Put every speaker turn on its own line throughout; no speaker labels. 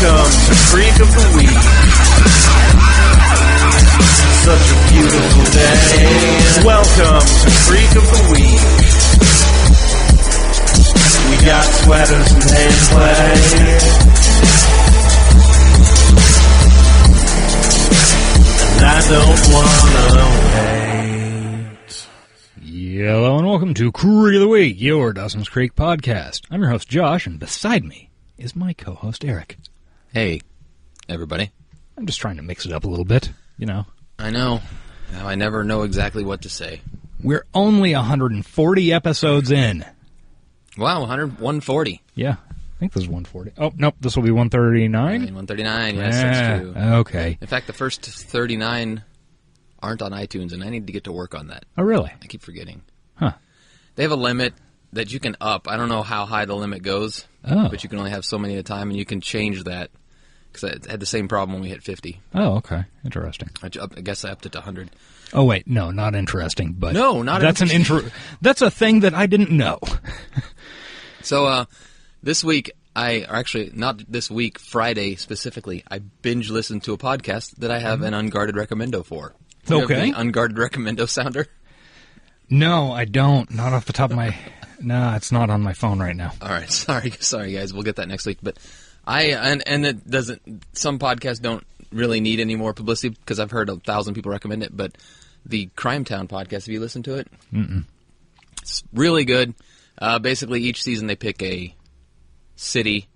Welcome to Freak of the Week. Such a beautiful day. Welcome to Freak of the Week. We got sweaters and hand play. And I don't wanna wait.
Hello and welcome to Creek of the Week, your Dawson's Creek podcast. I'm your host Josh, and beside me is my co-host Eric.
Hey, everybody.
I'm just trying to mix it up a little bit, you know.
I know. I never know exactly what to say.
We're only 140 episodes in.
Wow, 140.
Yeah, I think this is 140. Oh, nope, this will be 139?
139, yes, that's true.
Okay.
In fact, the first 39 aren't on iTunes, and I need to get to work on that.
Oh, really?
I keep forgetting.
Huh.
They have a limit that you can up. I don't know how high the limit goes, but you can only have so many at a time, and you can change that. Because I had the same problem when we hit 50.
Oh, okay. Interesting.
I guess I upped it to 100.
Oh, wait. No, not interesting. But
no, not
that's
interesting.
That's a thing that I didn't know.
So, this week, not this week, Friday specifically, I binge listened to a podcast that I have an unguarded recommendo for. Do you have the unguarded recommendo sounder?
No, I don't. Not off the top of my... No, it's not on my phone right now.
All right. Sorry, guys. We'll get that next week. But and it doesn't... Some podcasts don't really need any more publicity because I've heard 1,000 people recommend it. But the Crime Town podcast, have you listened to it?
Mm-mm.
It's really good. Basically, each season they pick a city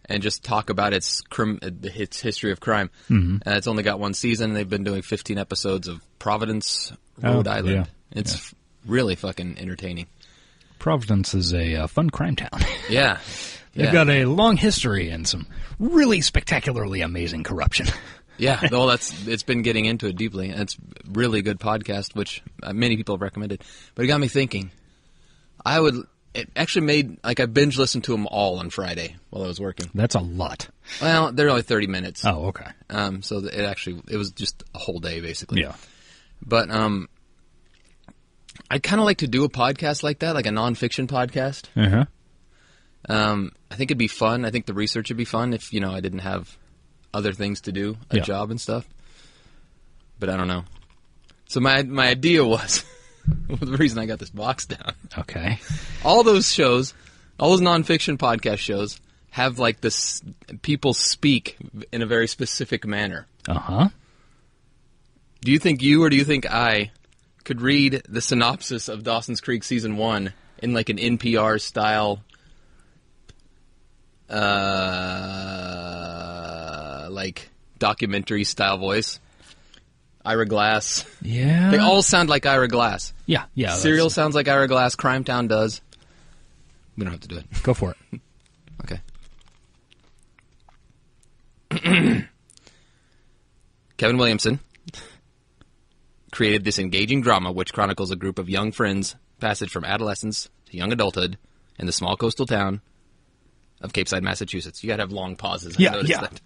and just talk about its history of crime.
Mm-hmm.
It's only got one season. They've been doing 15 episodes of Providence, Rhode Island.
Yeah.
It's really fucking entertaining.
Providence is a fun crime town.
Yeah.
They've got a long history and some really spectacularly amazing corruption.
Yeah, well, it's been getting into it deeply. And it's a really good podcast, which many people have recommended. But it got me thinking. It actually made, I binge listened to them all on Friday while I was working.
That's a lot.
Well, they're only 30 minutes.
Oh, okay.
So it was just a whole day, basically.
Yeah.
But I'd kind of like to do a podcast like that, like a nonfiction podcast.
Uh-huh.
I think it'd be fun. I think the research would be fun if, I didn't have other things to do, a job and stuff. But I don't know. So my idea was, the reason I got this box down.
Okay.
All those shows, all those nonfiction podcast shows, have this people speak in a very specific manner.
Uh-huh.
Do you think you or do you think I could read the synopsis of Dawson's Creek Season 1 in an NPR style, documentary style voice? Ira Glass.
Yeah.
They all sound like Ira Glass.
Yeah.
Serial sounds like Ira Glass. Crime Town does. We don't have to do it.
Go for it.
Okay. Kevin Williamson created this engaging drama which chronicles a group of young friends' passage from adolescence to young adulthood in the small coastal town of Capeside, Massachusetts. You gotta have long pauses. I noticed that.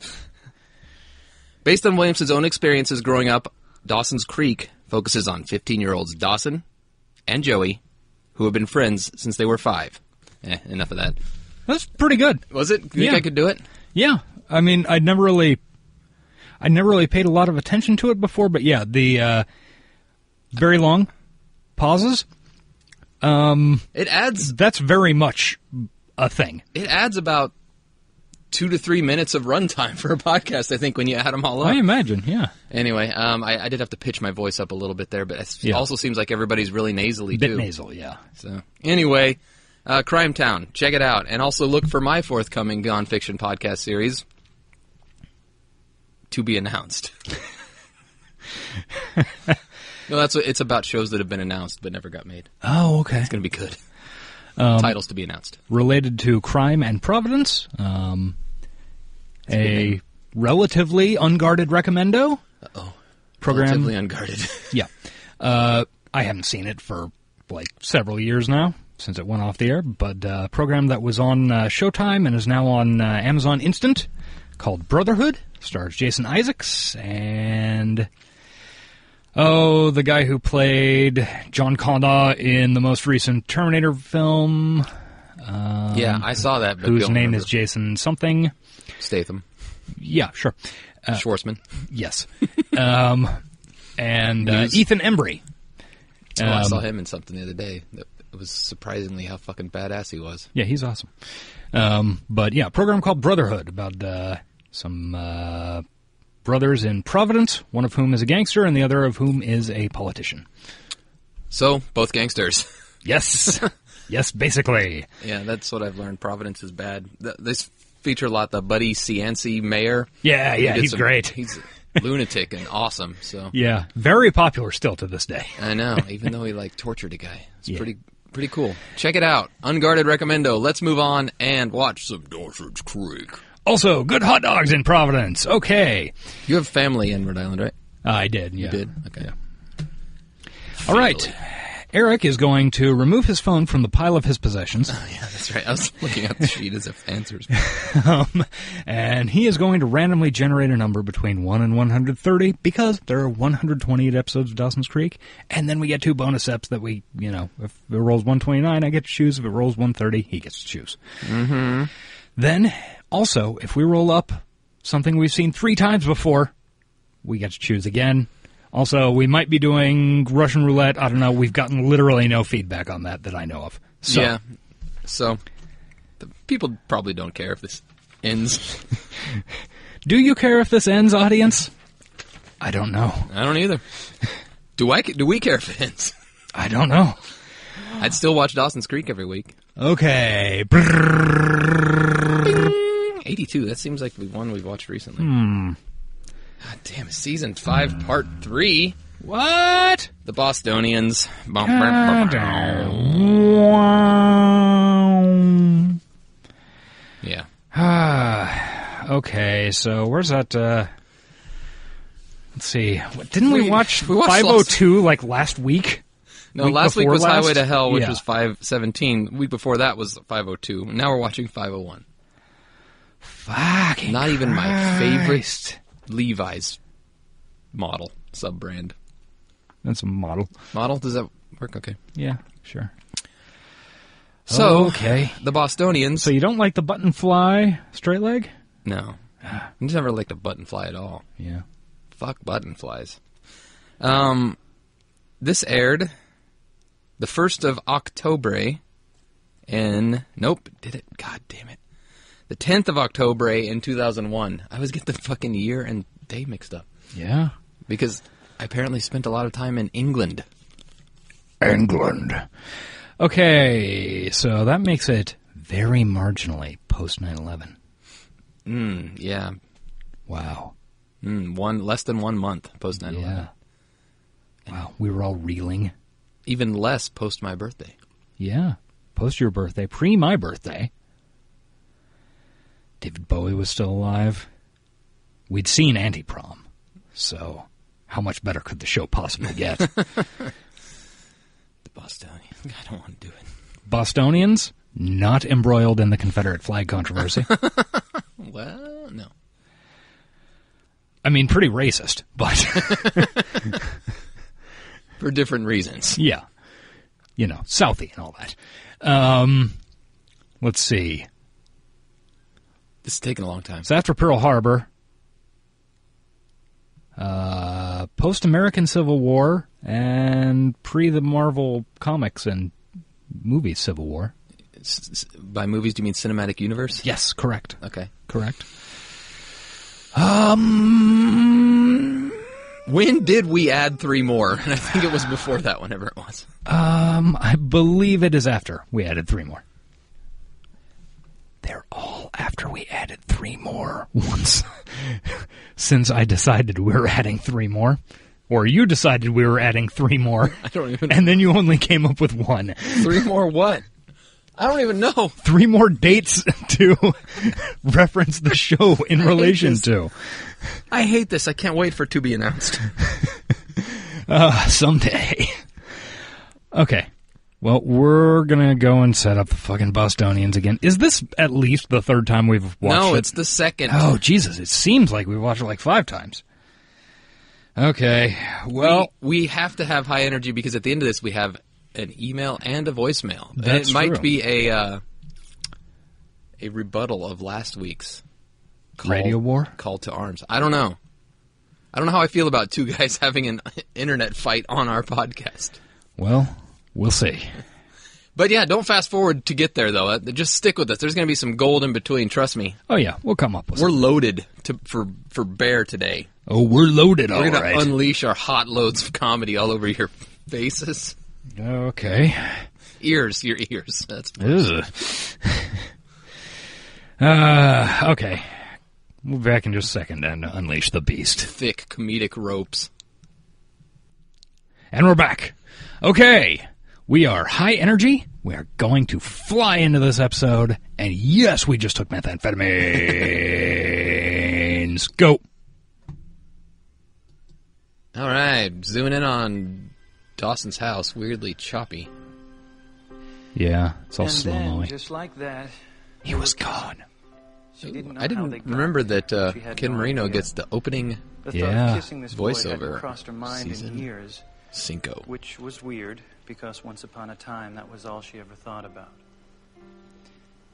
Based on Williamson's own experiences growing up, Dawson's Creek focuses on 15-year-olds Dawson and Joey, who have been friends since they were 5. Enough of that.
That's pretty good.
Was it? You think I could do it?
Yeah. I mean, I never really paid a lot of attention to it before, but yeah, the very long pauses.
It adds.
That's very much a thing.
It adds about 2 to 3 minutes of runtime for a podcast, I think, when you add them all up.
I imagine, yeah.
Anyway, I did have to pitch my voice up a little bit there, but it also seems like everybody's really nasally, too.
Bit nasal, yeah.
So, anyway, Crime Town, check it out. And also look for my forthcoming nonfiction podcast series, to be announced. No, it's about shows that have been announced but never got made.
Oh, okay.
It's going to be good. Titles to be announced.
Related to crime and Providence, a relatively unguarded recommendo.
Uh-oh.
Program.
Relatively unguarded.
Yeah. I haven't seen it for, several years now, since it went off the air, but a program that was on Showtime and is now on Amazon Instant, called Brotherhood, stars Jason Isaacs and... Oh, the guy who played John Connor in the most recent Terminator film.
Yeah, I saw that. But
whose name is Jason something.
Statham.
Yeah, sure.
Schwarzman.
Yes. And Ethan Embry.
I saw him in something the other day. It was surprisingly how fucking badass he was.
Yeah, he's awesome. But yeah, a program called Brotherhood about some brothers in Providence, one of whom is a gangster and the other of whom is a politician.
So, both gangsters.
Yes. Yes, basically.
Yeah, that's what I've learned. Providence is bad. This feature a lot the Buddy Cianci mayor.
Yeah, he's great.
He's a lunatic and awesome. So
yeah, very popular still to this day.
I know, even though he tortured a guy. It's pretty cool. Check it out. Unguarded recommendo. Let's move on and watch some Dawson's Creek.
Also, good hot dogs in Providence. Okay.
You have family in Rhode Island, right?
I did, yeah.
You did? Okay.
Yeah. All right. Eric is going to remove his phone from the pile of his possessions.
Oh, yeah, that's right. I was looking at the sheet as if answers.
And he is going to randomly generate a number between 1 and 130 because there are 128 episodes of Dawson's Creek. And then we get 2 bonus eps that we, if it rolls 129, I get to choose. If it rolls 130, he gets to choose.
Mm-hmm.
Then, also, if we roll up something we've seen 3 times before, we get to choose again. Also, we might be doing Russian roulette. I don't know. We've gotten literally no feedback on that I know of. So,
yeah. So, the people probably don't care if this ends.
Do you care if this ends, audience? I don't know.
I don't either. Do we care if it ends?
I don't know.
I'd still watch Dawson's Creek every week.
Okay.
82. That seems like the one we've watched recently. God damn it. Season 5, Part 3.
What?
The Bostonians.
Yeah. Okay, so where's that, let's see. Didn't we watch 502 last week?
No, last week was Highway to Hell, which was 517. The week before that was 502. Now we're watching 501.
Fucking
Not even
Christ.
My favorite Levi's model, sub-brand.
That's a model.
Model? Does that work? Okay.
Yeah, sure.
So,
okay.
The Bostonians.
So you don't like the button fly straight leg?
No. I just never liked a button fly at all.
Yeah.
Fuck button flies. This aired the 1st of October in... Nope. Did it? God damn it. The 10th of October in 2001. I always get the fucking year and day mixed up.
Yeah.
Because I apparently spent a lot of time in England.
England. Okay, so that makes it very marginally post 9/11.
Yeah.
Wow.
Less than 1 month post 9/11.
Yeah. Wow, we were all reeling.
Even less post my birthday.
Yeah. Post your birthday. Pre my birthday. David Bowie was still alive. We'd seen Anti-Prom. So, how much better could the show possibly get?
The Bostonians. I don't want to do it.
Bostonians, not embroiled in the Confederate flag controversy.
Well, no.
I mean, pretty racist, but...
For different reasons.
Yeah. Southie and all that. Let's see.
This is taking a long time.
It's after Pearl Harbor. Post-American Civil War and pre the Marvel comics and movies Civil War.
By movies, do you mean cinematic universe?
Yes, correct.
Okay.
Correct.
When did we add 3 more? And I think it was before that, whenever it was.
I believe it is after we added 3 more. They're all after we added 3 more once. Since I decided we were adding 3 more. Or you decided we were adding 3 more.
I don't even know.
And then you only came up with 1.
3 more what? I don't even know.
3 more dates to reference the show in relation to.
I hate this. I can't wait for it to be announced.
Someday. Okay. Well, we're going to go and set up the fucking Bostonians again. Is this at least the 3rd time we've watched it?
No, it's the 2nd.
Oh, Jesus. It seems like we've watched it like 5 times. Okay. Well,
we have to have high energy because at the end of this we have an email and a voicemail.
That's
and it might
true.
be a rebuttal of last week's
Radio war?
Call to arms. I don't know. I don't know how I feel about two guys having an internet fight on our podcast.
Well, we'll see.
But yeah, don't fast forward to get there, though. Just stick with us. There's going to be some gold in between, trust me.
Oh, yeah, we'll come up with
We're
something.
loaded for bear today.
Oh, we're loaded, all
We're going
right.
to unleash our hot loads of comedy all over your faces.
Okay.
Your ears. That's
Ugh. Okay. We'll be back in just a second and unleash the beast.
thick comedic ropes.
And we're back. Okay. We are high energy. We are going to fly into this episode. And yes, we just took methamphetamines. Go.
All right. Zooming in on Dawson's house. Weirdly choppy.
Yeah, it's all
And
slow-mo.
then, just like that,
He was gone.
she didn't know
I
how
didn't
they got
remember
there.
that
She had
Ken
no
Marino
idea.
gets the opening
The thought
Yeah.
of kissing this boy
voiceover
hadn't crossed her mind
season.
in years,
Cinco.
which was weird because once upon a time that was all she ever thought about.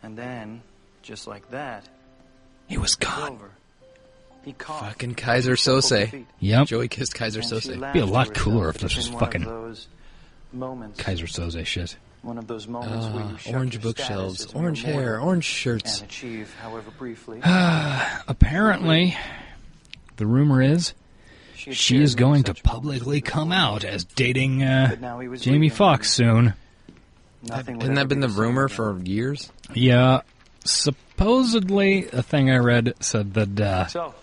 And then, just like that,
He was
it's
gone.
over. He coughed.
Fucking Kaiser
Shuffled
Sose.
her feet,
Yep.
Joey kissed Kaiser
and she
Sose.
laughed
Be a
to
lot
herself
cooler if this
in
was
one
fucking
of those moments.
Kaiser Soze shit.
One of those moments where you shuck
Orange
your
bookshelves,
status as a
orange hair,
memorial
orange shirts.
and achieve, however briefly,
Apparently, the rumor is
had
she
shared
is
many
going to
such moments
publicly
with
come
the
out
world.
as dating
But now he was
Jamie
leaving,
Foxx soon.
Nothing would
Hasn't
ever
that been
be
the
same
rumor
again.
for years?
Yeah, supposedly a thing I read said that
So,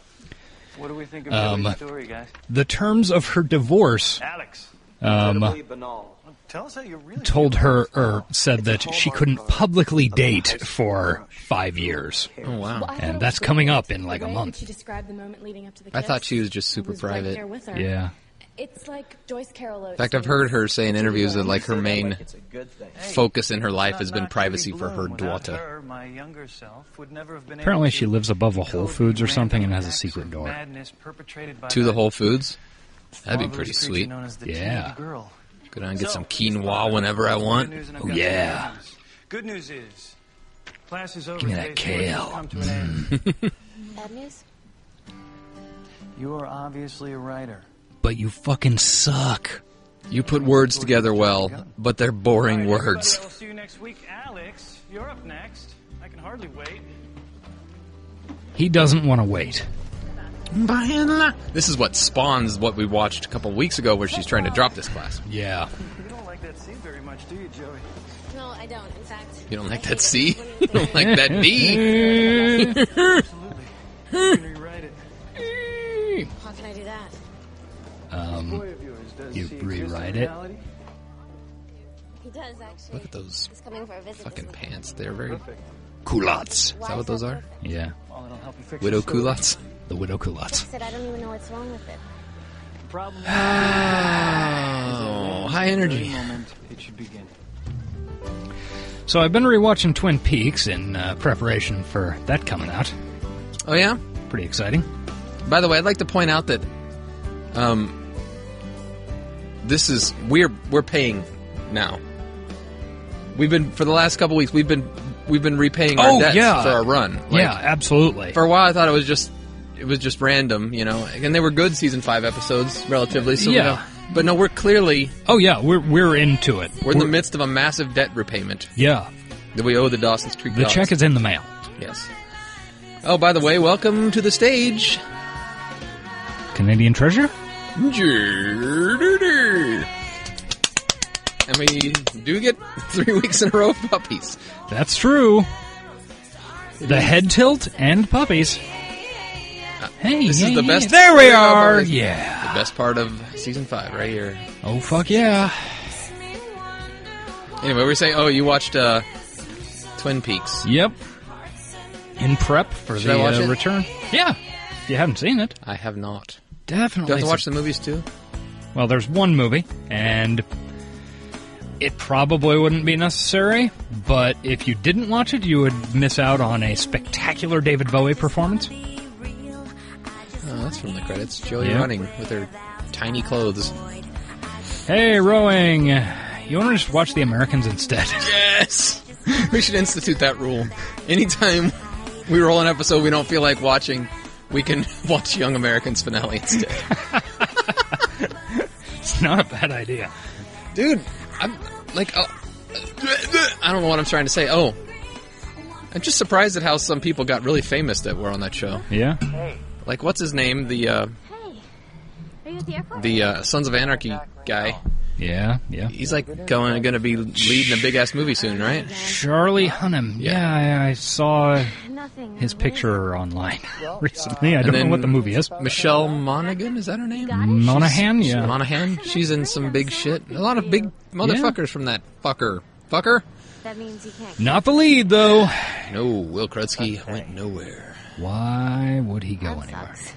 what do we think of Joey's story, guys?
the terms of her divorce
Alex,
Incredibly banal.
tell us how you really
told
feel
her,
about this
or
girl.
said that she couldn't publicly date for 5 years.
Oh, wow.
And that's coming up in like a month.
She described the moment leading up to the
I
kiss.
thought she was just
I
super
was right
private.
there with her.
Yeah.
It's like Joyce Carol Oates.
In fact, I've heard her say in interviews that like her main
It's a good thing.
focus in her life has
Not
been
naturally
privacy for her
bloom. Without
daughter.
her, my younger self would never have been
Apparently
able
she
to
lives above a Whole
decode
Foods or
the
something and
random
has a
acts
secret
of
door.
madness perpetrated by
To the
that
Whole Foods? That'd be
marvelous
pretty
creature
sweet.
known as the
Yeah.
teenage girl.
Go down and get
So,
some quinoa whenever I want.
Good news and I've
Oh,
got
yeah.
some bad news. Good news is, class is over.
Give me that
Today's course has
kale.
come to an end.
Bad news?
You are obviously a writer.
But you fucking suck.
You put words together well, but they're boring
All right,
words.
everybody, I'll see you next week. Alex, you're up next. I can hardly wait.
He doesn't want to wait.
This is what spawns what we watched a couple weeks ago where she's trying to drop this class.
Yeah.
You don't like that scene very much, do you, Joey?
No, I don't. In fact,
You don't like
I
that
hate
C?
it when
You don't like that D?
Absolutely. You can rewrite it.
How can I do that?
Boy of yours, does
You
he exist in
rewrite it?
reality?
He does, actually.
Look at those
He's coming for a visit.
fucking
this weekend.
pants. They're very
Perfect.
Culottes.
Is that what those are?
Yeah.
Well, it'll help you fix
Widow
your story.
culottes?
The widow
I
culottes.
said I don't even know what's wrong with it.
Problem
Oh, high
Very
energy.
moment it should begin.
So I've been rewatching Twin Peaks in preparation for that coming out.
Oh, yeah?
Pretty exciting.
By the way, I'd like to point out that this is we're paying now. We've been for the last couple weeks. We've been repaying our debts for our run. Like,
yeah, absolutely.
For a while, I thought it was just random, you know, and they were good season 5 episodes relatively. So
Yeah.
but no, we're clearly
Oh yeah, we're into it.
we're in the midst of a massive debt repayment
Yeah,
that we owe the Dawson's Creek
the
Dogs.
check is in the mail.
Yes. Oh, by the way, welcome to the stage.
Canadian Treasure.
And we do get 3 weeks in a row of puppies.
That's true. The head tilt and puppies. Hey,
This is the best
There we
part
are.
of-
Yeah.
The best part of season 5 right here.
Oh fuck yeah.
Anyway, we were saying, you watched Twin Peaks.
Yep. In prep for
Should I watch
the
it?
return. Yeah. If you haven't seen it,
I have not.
definitely.
Do I have to watch the movies too?
Well, there's one movie, and it probably wouldn't be necessary, but if you didn't watch it, you would miss out on a spectacular David Bowie performance.
Oh, that's from the credits. Joey
Yeah.
running with her tiny clothes.
Hey, rowing! You want to just watch The Americans instead?
Yes! We should institute that rule. Anytime we roll an episode we don't feel like watching, we can watch Young Americans finale instead.
It's not a bad idea.
Dude, I'm like, I don't know what I'm trying to say. Oh, I'm just surprised at how some people got really famous that were on that show.
Yeah?
Like, what's his name?
Hey, are you at the airport?
The Sons of Anarchy guy.
Yeah.
He's like going to be leading a big ass movie soon, right?
Charlie Hunnam. Yeah, I saw
Nothing.
his picture online recently. I don't know what the movie is.
Michelle Monaghan, is that her name?
Monahan, yeah.
Monahan. She's in some big shit. A lot of big motherfuckers from that fucker.
That means you can't.
Not the lead, though.
No, Will Krutsky went nowhere.
Why would he go
That
anywhere?
sucks.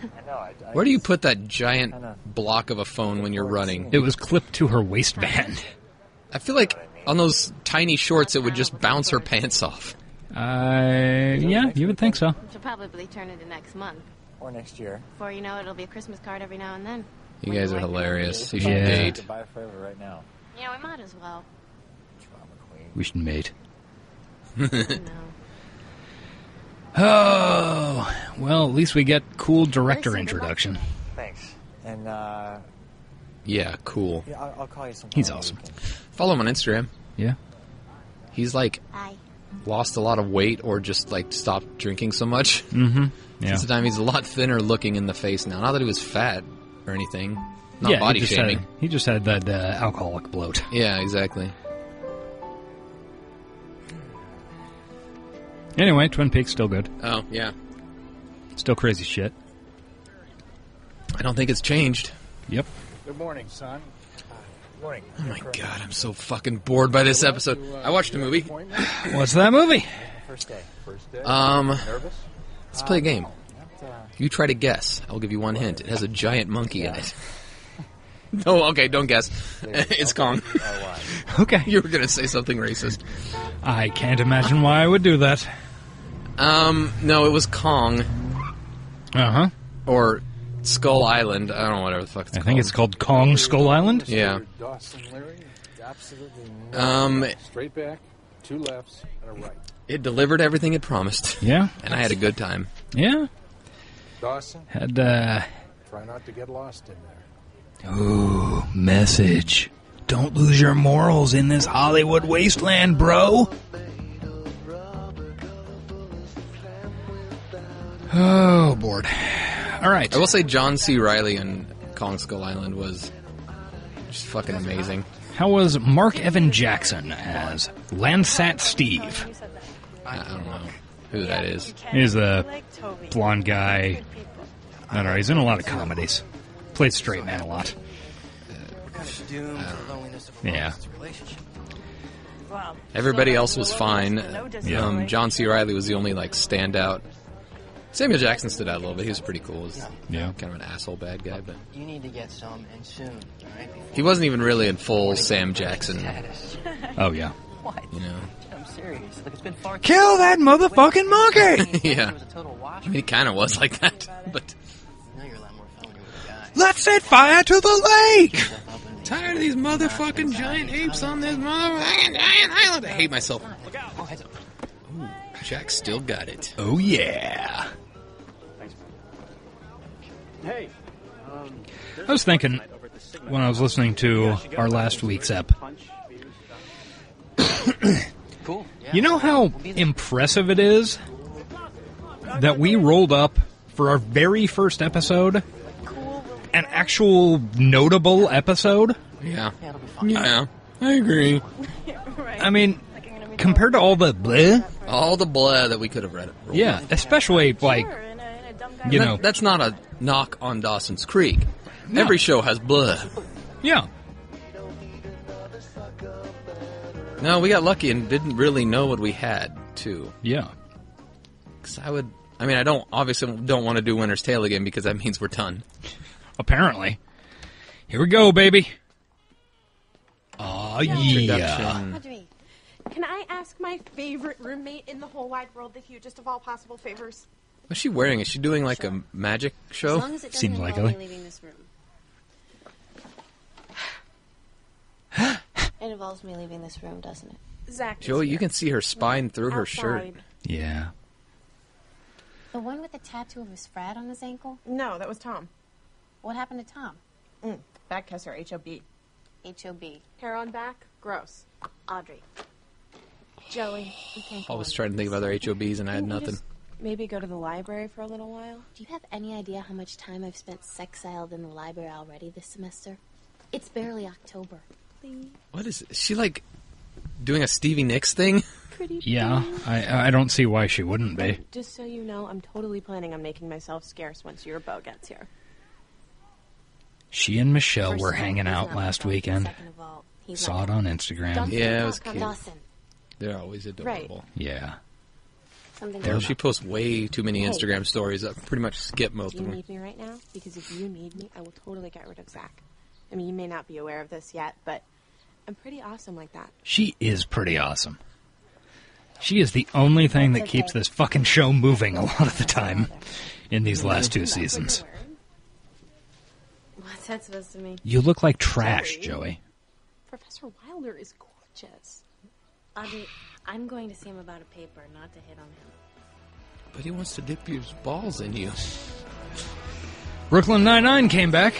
Where do you put that giant block of a phone when you're running?
It was clipped to her waistband.
I feel like on those tiny shorts, it would just bounce her pants off.
Yeah, you would think so.
She'll probably turn into next month.
Or next year.
Before you know it, it'll be a Christmas card every now and then.
You guys are hilarious. You should
Yeah.
date.
Buy it forever right now.
Yeah, we might as well.
Drama queen.
We should mate.
No.
Oh, well, at least we get cool director introduction.
Thanks. And,
Yeah, cool.
yeah, I'll call you sometime.
He's
on the
awesome.
weekend.
Follow him on Instagram.
Yeah.
He's like
Bye.
lost a lot of weight or just like stopped drinking so much.
Mm-hmm. Yeah.
Since the time he's a lot thinner looking in the face now. Not that he was fat or anything. Not body shaming.
He just had that alcoholic bloat.
Yeah, exactly.
Anyway, Twin Peaks still good.
Oh, yeah.
Still crazy shit.
I don't think it's changed.
Yep.
Good morning, son. Good morning.
Oh my god, I'm so fucking bored by this episode. I watched a movie.
What's that movie?
First day.
First day.
Let's play a game.
Not,
You try to guess. I'll give you one hint. It has a giant monkey in it. No, okay, don't guess. It's Kong.
Okay.
You were gonna say something racist.
I can't imagine why I would do that.
No, it was Kong.
Uh-huh.
Or Skull Island. I don't know, whatever the fuck it's
I
called.
think it's called Kong Skull Island.
Yeah.
Dawson, Larry.
absolutely no.
Straight back, 2 lefts, and a right.
It delivered everything it promised.
Yeah.
And I had a good time.
Yeah.
Dawson,
Had,
try not to get lost in there.
Ooh, message. Don't lose your morals in this Hollywood wasteland, bro. Oh, bored. All right.
I will say John C. Reilly in Kong Skull Island was just fucking amazing.
How was Mark Evan Jackson as Landsat Steve?
I don't know who that is.
He's the blonde guy. I don't know. He's in a lot of comedies. Played straight man a lot. Yeah.
Everybody else was fine.
Yeah.
John C. Reilly was the only like standout. Samuel Jackson stood out a little bit. He was pretty cool. He was
Yeah.
kind of an asshole bad guy, but
You need to get some, and soon, all right?
he wasn't even really in full Sam Jackson.
Status.
Oh, yeah.
What?
You know.
I'm serious. Look, it's been far too
Kill that motherfucking monkey!
Yeah.
It was a total wash.
I mean, he kind of was like that, but
I know you're a lot more felony with a guy.
Let's set fire to the lake!
tired of these motherfucking giant apes on this motherfucking giant island. I hate myself. Ooh, Jack still got it.
Oh, yeah.
Hey.
I was thinking, when I was listening to our last week's ep,
Cool.
you know how impressive it is that we rolled up for our very first episode an actual notable episode?
Yeah. Yeah, I agree.
I mean, compared to all the bleh,
All the blah that we could have read it.
yeah, especially, like, you know,
That's not a knock on Dawson's Creek. Every show has blah.
yeah,
No, we got lucky and didn't really know what we had, too.
yeah.
'Cause I obviously don't want to do Winter's Tale again because that means we're done.
Apparently. Here we go, baby. Aw, yeah.
Introduction.
Audrey, can I ask my favorite roommate in the whole wide world the hugest of all possible favors?
What's she wearing? Is she doing like a magic
As
show?
long as it doesn't
Seems
involve
likely.
me leaving this room. It involves me leaving this room, doesn't it?
Zach. is
Joey, you
here.
can see her spine through her shirt.
Outside.
Yeah.
The one with the tattoo of his frat on his ankle?
No, that was Tom.
What happened to Tom?
Back kisser, H-O-B.
H-O-B.
Hair on back, gross.
Audrey.
Joey.
Okay.
I was trying to think of other HOBs and I had nothing.
Maybe go to the library for a little while?
Do you have any idea how much time I've spent sexiled in the library already this semester? It's barely October.
What is she like doing a Stevie Nicks thing?
Yeah, I don't see why she wouldn't be.
Just so you know, I'm totally planning on making myself scarce once your beau gets here.
She and Michelle
First
were
of all,
hanging
he's
out
not
last
my dog.
weekend.
Second of all, he's
Saw
not
it on Instagram.
Yeah, it was cute.
Dawson.
They're always adorable.
Yeah.
Something
Yeah, she posts way too many Instagram stories. I pretty much skip most
Do
of
you
them.
need me right now? Because if you need me, I will totally get rid of Zach. I mean, you may not be aware of this yet, but I'm pretty awesome like that.
She is pretty awesome. She is the only thing that keeps this fucking show moving a lot of the time in these last 2 seasons.
What's that supposed to mean?
You look like trash, Joey.
Professor Wilder is gorgeous.
Audrey, I'm going to see him about a paper, not to hit on him.
But he wants to dip his balls in you.
Brooklyn Nine-Nine came back.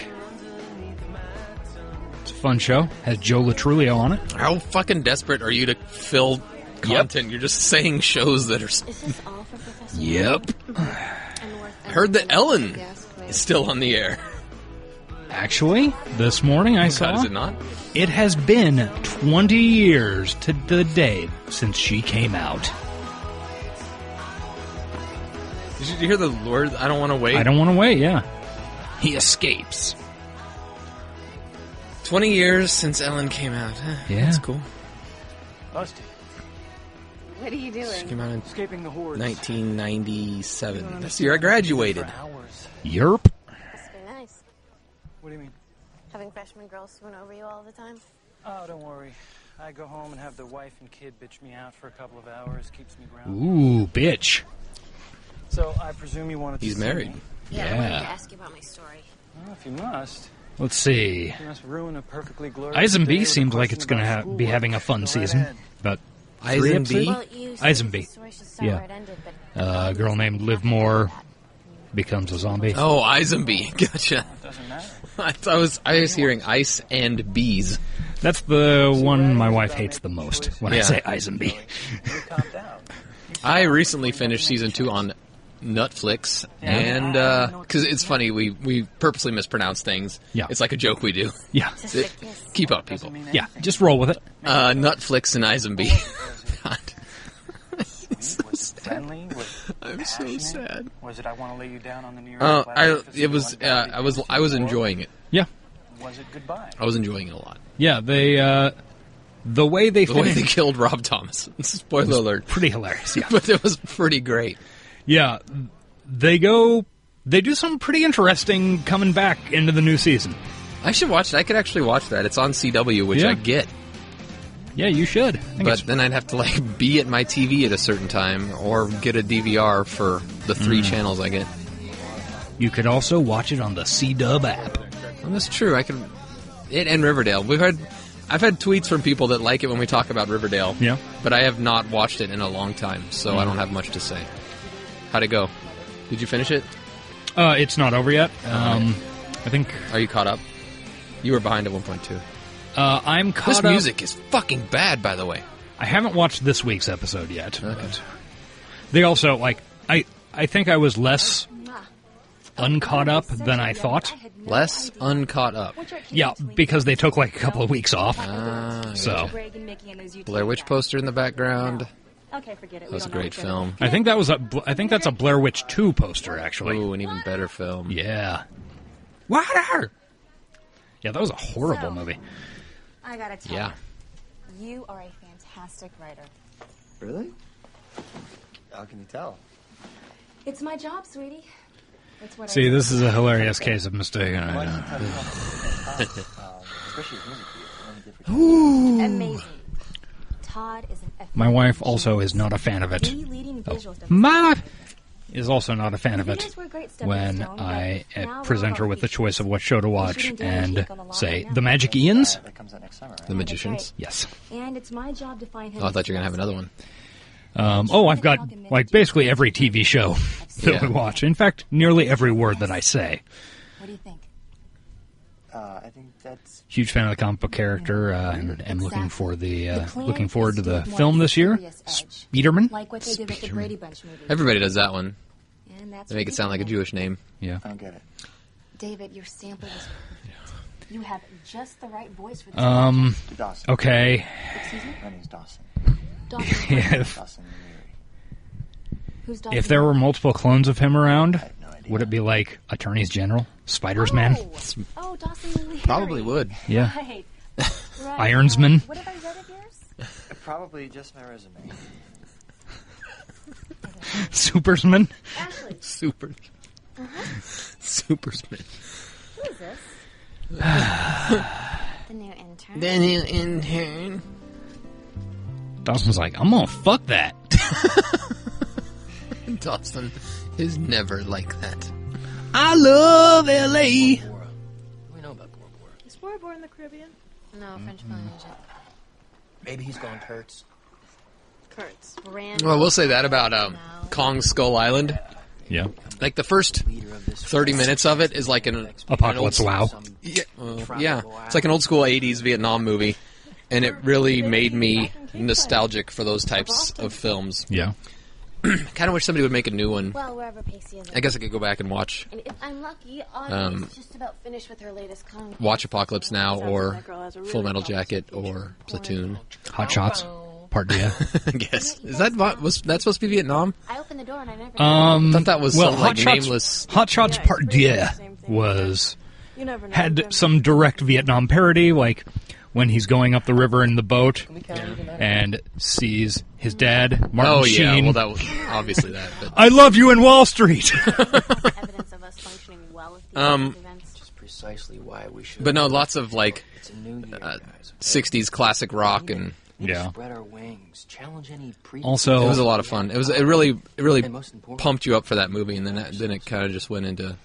It's a fun show. Has Joe Latrulio on it.
How fucking desperate are you to fill content? You're just saying shows that are...
Is this all for Professor
Yep.
I heard that Ellen is still on the air.
Actually, this morning I saw...
Is it not?
It has been 20 years to the day since she came out.
Did you hear the word, I don't want to wait?
I don't want to wait, yeah. He escapes.
20 years since Ellen came out.
Yeah.
That's cool.
Busted.
What are you doing?
She came out in
Escaping the hordes.
1997. That's the year I graduated.
For hours.
Yerp.
Must be nice.
What do you mean?
Having freshman girls swoon over you all the time?
Oh, don't worry. I go home and have the wife and kid bitch me out for a couple of hours. Keeps me grounded.
Ooh, bitch.
So I presume you wanted to
He's
see
married.
me.
Yeah, I wanted to ask you about my story.
Well, if you must.
Let's see.
You must ruin a perfectly glorious day
Eisenby
with a
seems like
question
it's going to
about
be
schoolwork.
having a fun
Go
season.
right ahead.
About 3
Eisenby?
episodes?
Well, you said
Eisenby.
the story should start
Yeah.
where it ended, but
A girl named Liv Moore becomes a zombie.
Oh, Eisenby. Gotcha.
Doesn't matter.
I was hearing ice and bees.
That's the one my wife hates the most when I
Yeah.
say Eisenby.
You calm down.
I recently finished season 2 on Netflix, and because it's funny, we purposely mispronounce things.
Yeah.
It's like a joke we do.
Yeah.
Keep up, people.
Yeah, just roll with it.
Netflix and Eisenby. God.
Was it friendly?
I'm so sad.
Was it I want to lay you down on the New York
I was enjoying it.
Yeah.
Was it goodbye?
I was enjoying it a lot.
Yeah, they, the way they
The way
finished,
they killed Rob Thomas. Spoiler alert.
pretty hilarious, yeah.
But it was pretty great.
Yeah, they do something pretty interesting coming back into the new season.
I should watch it. I could actually watch that. It's on CW, which
Yeah.
I get.
Yeah, you should. I think
But then I'd have to like be at my TV at a certain time or get a DVR for the 3 channels I get.
you could also watch it on the CW app.
Well, that's true. I can. It and Riverdale. I've had tweets from people that like it when we talk about Riverdale.
Yeah.
But I have not watched it in a long time, so I don't have much to say. How'd it go? Did you finish it?
It's not over yet. I think
Are you caught up? You were behind at 1.2.
I'm caught
This
up.
music is fucking bad, by the way.
I haven't watched this week's episode yet.
Okay.
But they also, like, I think I was less uncaught up than I thought.
Less uncaught up.
Yeah, because they took like a couple of weeks off. So
Blair Witch poster in the background.
Okay, forget it.
That was a great film.
I think that's a Blair Witch 2 poster, actually.
Ooh, an even better film.
Yeah. Water! Yeah, that was a horrible movie.
I gotta tell
Yeah.
you, you are a fantastic writer.
Really? How can you tell?
It's my job, sweetie. It's what I
See,
do.
this is a hilarious case of mistake.
Amazing. Todd is an
My wife also is not a fan of it.
The leading visual stuff.
Ma is also not a fan of
You
it
guys were great stuff
when
in Stone,
I
but now
present her
we're
with the
all
choice of what show to watch
shooting down
and
Jake on the lot
say,
right now.
The Magic Ians?
That comes out next summer, right?
The Magicians.
Yes.
And it's my job to find him.
Oh, I thought you were going to have another one.
I've got, like, basically every TV show that we watch. In fact, nearly every word that I say.
What do you think?
I think that's...
Huge fan of the comic book character, and am looking for looking forward to the film this year. Spiderman.
Like what they did with the Brady Bunch movie.
Everybody does that one.
And that's
They make it sound like a Jewish name.
Yeah.
I don't get it.
David, your sample was perfect. You have just the right voice for this.
Dawson.
Okay.
Excuse me?
My name's Dawson.
Dawson.
Dawson
Who's Dawson?
If there were multiple clones of him around,
I have no idea.
would it be like Attorneys General, Spiders Man,
Oh, Dawson Leary.
Probably would.
Yeah.
Right.
Ironsman?
What have I read of yours?
Probably just my resume.
Supersman?
Ashley.
Super. Supersman.
Who is this? The new intern.
The new intern.
Dawson's like, I'm gonna fuck that.
Dawson is never like that. I love L.A.
What do we know about Bora Bora?
Is Bora Bora in the Caribbean?
No, French Polynesia.
Maybe he's gone Kurtz.
Kurtz.
Brand
Well, we'll say that about Kong Skull Island.
Yeah.
Like the first 30 minutes of it is like an
Apocalypse Wow.
Yeah, it's like an old school 80s Vietnam movie, and it really made me nostalgic for those types of films.
Yeah.
Kind of wish somebody would make a new one.
Well, wherever Pacey is.
I guess I could go back and watch
And if I'm lucky, Audrey is just about finished with her latest comic.
Apocalypse Now or
that girl has a really
Full Metal
promising
Jacket
future.
or Platoon.
Hot Shots. Part D.
I guess was that supposed to be Vietnam?
I opened the door and I never.
I thought that was some
Hot
like
Shots,
nameless.
Hot Shots
Yeah,
Part
it's
D
pretty much the same thing.
was
You never know.
had some direct Vietnam parody, like when he's going up the river in the boat and sees his dad, Martin
Oh yeah,
Sheen.
well that was obviously that. But
I love you in Wall Street.
Evidence of us functioning well with these events.
Which is precisely why we should.
but no, lots of like
It's a new year, guys. Okay?
60s classic rock, and
We need to
Yeah.
Spread our wings. Challenge any
Also-
it was a lot of fun. It really
And most important,
pumped you up for that movie, and then it kind of just went into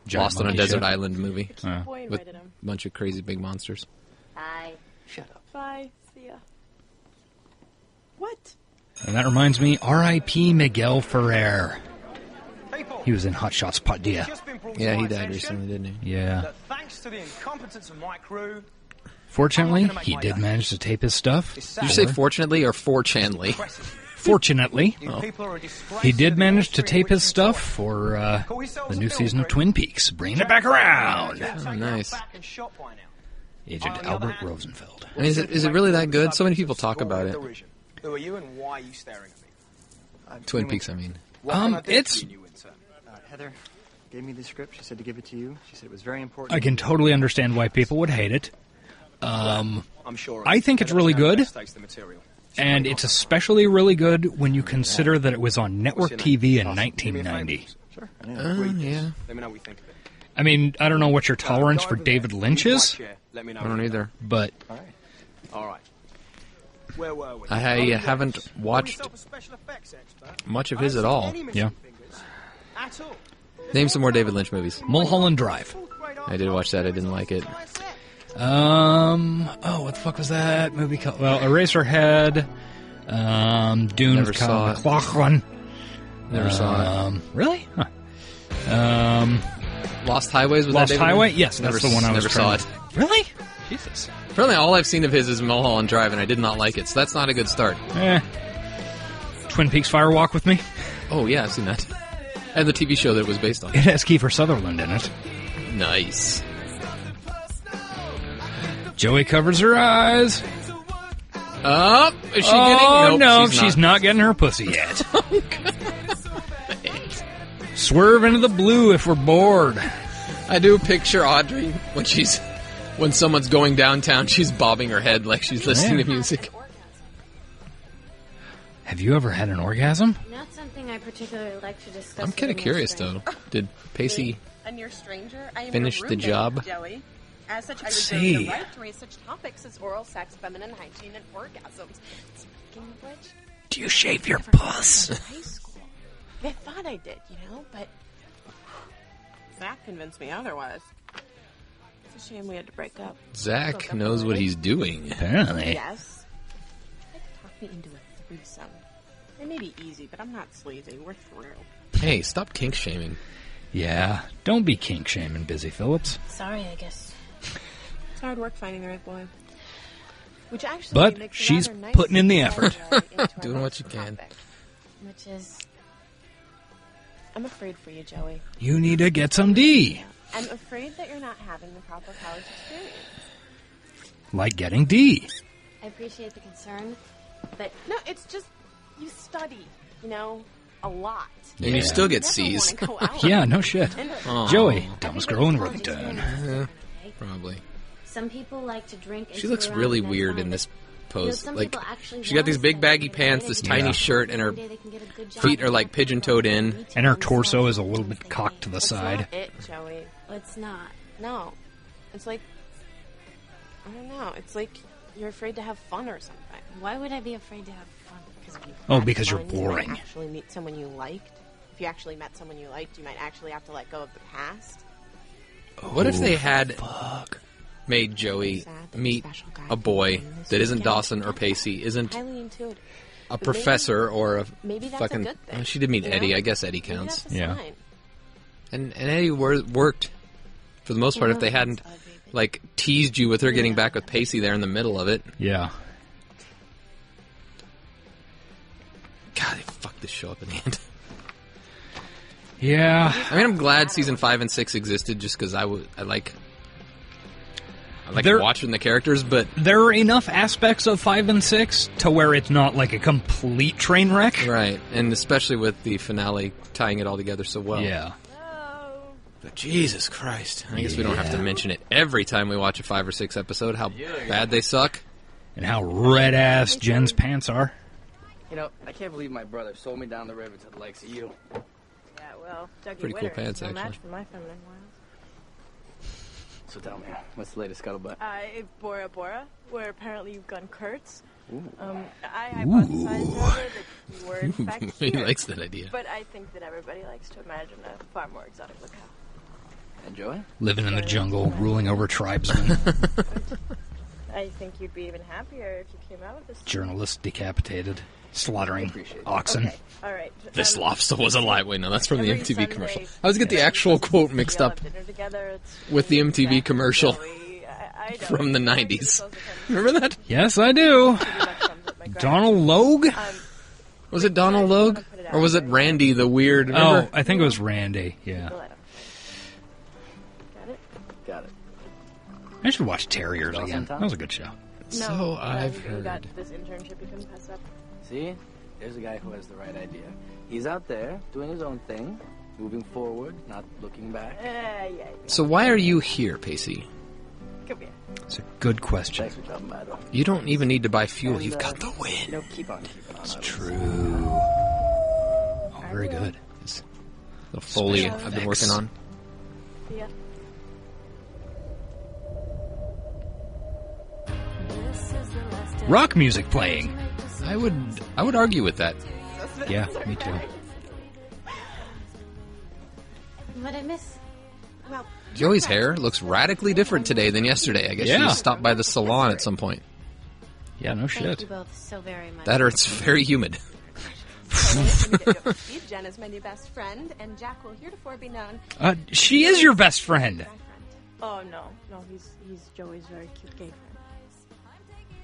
Giant
Lost on a
monkey
Desert
shit.
Island movie
Boy
with
invited him.
a bunch of crazy big monsters.
Bye.
Shut up.
Bye. See ya. What?
And that reminds me, R.I.P. Miguel Ferrer. He was in Hot Shots Part D.
Yeah, he died recently, didn't he?
Yeah.
Thanks to the incompetence of my crew.
Fortunately, he did manage to tape his stuff.
Did you say fortunately or forchanly?
Fortunately,
People are a disgrace
he
to
did
the
manage to
industry in
tape
which
his
we
stuff
talk.
for the new season of Twin Peaks, bringing it back around.
Oh, nice.
Back and shot by now.
Agent
On the
Albert
other hand,
Rosenfeld.
I mean, is it really that good? So many people talk about it.
Derision. Who are you and why are you staring at me?
Twin Peaks, I mean.
What can I do for
it's-
you, new intern?
Heather gave me the script. She said to give it to you. She said it was very important.
I can totally understand why people would hate it.
I'm sure.
I think it's really good.
Best takes the material.
And it's especially really good when you consider that it was on network TV in 1990.
Sure. I know.
Yeah.
Let me know what you think of it.
I mean, I don't know what your tolerance for David Lynch is,
Let me know.
I don't either.
but
All right.
All right. Where were we?
I haven't watched
Call yourself a special effects expert.
much of
I
his
don't
at
see
all.
any missing
Yeah.
fingers at all.
Name some more David Lynch movies.
Mulholland Drive.
I did watch that. I didn't like it.
What the fuck was that movie called? Well, Eraserhead, Dune
Never
with
saw
Kyle
it.
MacLachlan.
Never saw it.
Really? Huh.
Lost Highways was
Lost
that David
Highway?
Lynch?
Yes, that's the one I was
never saw
trying
it.
to... Really? Jesus.
Apparently, all I've seen of his is Mulholland Drive, and I did not like it. So that's not a good start.
Twin Peaks Firewalk with Me.
Oh yeah, I've seen that. And the TV show that it was based on.
It has Kiefer Sutherland in it.
Nice.
Joey covers her eyes.
Oh, is she
Oh,
getting?
no,
Nope,
she's not getting her pussy yet. Swerve into the blue if we're bored.
I do picture Audrey when someone's going downtown, she's bobbing her head like she's listening to music.
Have you ever had an orgasm?
Not something I particularly like to discuss.
I'm kind of
with
curious
administration.
though. Did Pacey
A near stranger. I am
finish
your
the
roommate,
job?
Joey. As such, I
Let's
reserve
see.
the right to raise such topics as oral sex, feminine hygiene, and orgasms. Speaking of which,
Do you shave your
I never had
puss?
one in high school. I thought I did, but Zach convinced me otherwise. It's a shame we had to break up.
Zach knows what he's doing?
Apparently.
Yes. Tried to talk me into a threesome. It may be easy, but I'm not sleazy. We're through.
Hey, stop kink shaming.
Yeah, don't be kink shaming, Busy Phillips.
Sorry, I guess.
It's hard work finding the right boy. Which actually
But
makes a
she's
rather nice
putting in the effort.
Doing what you can.
Which is...
I'm afraid for you, Joey.
You need to get some D.
I'm afraid that you're not having the proper college experience.
Like getting D.
I appreciate the concern, but...
No, it's just, you study, you know, a lot.
And you still get
C's.
C's.
Yeah, no shit.
Aw.
Joey, dumbest girl in Rivington.
Probably.
Some people like to drink and
She looks
sit around
really
and then
weird
find
in
that,
this
you know,
pose.
some
Like,
people actually
she got these
want
big
to
baggy
study
pants,
and
this
get
tiny
a
shirt, and her
One day they can get a good job.
feet are like pigeon-toed in.
And her torso is a little bit cocked to the
It's
side.
not it, Joey.
It's not.
No. It's like, I don't know. It's like you're afraid to have fun or something.
Why would I be afraid to have fun? Because if you
Oh,
had
because you're
fun, you might
boring.
actually meet someone you liked. If you actually met someone you liked, you might actually have to let go of the past.
What if they had made Joey meet a boy that isn't Dawson or Pacey, isn't
Highly intuitive.
a
But
professor or a
maybe that's
fucking...
a good thing.
Well, she did meet
you know?
Eddie. I guess Eddie
Maybe
counts.
that's a
Yeah.
sign.
And Eddie worked for the most part if they hadn't like teased you with her getting back with Pacey there in the middle of it.
Yeah.
God, they fucked this show up in the end.
Yeah.
I mean, I'm glad season 5 and 6 existed just because I like
There-
watching the characters, but
There are enough aspects of 5 and 6 to where it's not like a complete train wreck.
right, and especially with the finale tying it all together so well.
Yeah.
But Jesus Christ, I guess we don't have to mention it every time we watch a 5 or 6 episode how bad they suck.
And how red-ass Jen's pants are.
You know, I can't believe my brother sold me down the river to the likes of you.
Yeah, well, Dougie
Pretty cool
Witter
pants,
is no match
actually.
for my feminine wiles.
So tell me, what's the latest scuttlebutt?
Bora Bora, where apparently you've gone Kurtz.
Ooh.
I hypothesized earlier that you were in fact
He
here,
likes that idea.
but I think that everybody likes to imagine a far more exotic locale.
Enjoy?
Living in the jungle, ruling over tribesmen.
I think you'd be even happier if you came out with this.
Journalists decapitated. Slaughtering oxen.
Okay, all right.
This lobster was alive. Wait, no, that's from the
Every
MTV
Sunday,
commercial. I always get the actual quote mixed
yell
up
at dinner together, it's
with the MTV
Jack,
commercial
Joey, I don't
from the
know.
90s. Remember that?
Yes, I do. Donald Logue?
Was it Donald Logue? Or was it Randy the weird? Remember?
Oh, I think it was Randy. Yeah.
Got it?
Got it.
I should watch Terriers
Dawson
again.
Town?
That was a good show.
So I've
You got
heard.
this internship you couldn't pass up.
See? There's a guy who has the right idea. He's out there doing his own thing, moving forward, not looking back.
Yeah.
So why are you here, Pacey?
Come here.
It's a good question.
Thanks for dropping by, though.
You don't even need to buy fuel.
And,
You've got the wind.
No, keep on keeping on.
It's
I
true. Oh, very good. It's
The Foley
Special
I've been
effects.
working on.
Yeah.
rock music playing.
I would argue with that.
Yeah, me too.
What'd I miss?
Well,
Joey's hair looks radically different today than yesterday. I guess she
Yeah.
just stopped by the salon at some point.
Yeah, no
Thank you
shit.
both so very much.
That or it's very humid.
Jen is my new best friend, and Jack will heretofore be known.
She is your best friend.
Oh no, he's Joey's very cute gay friend.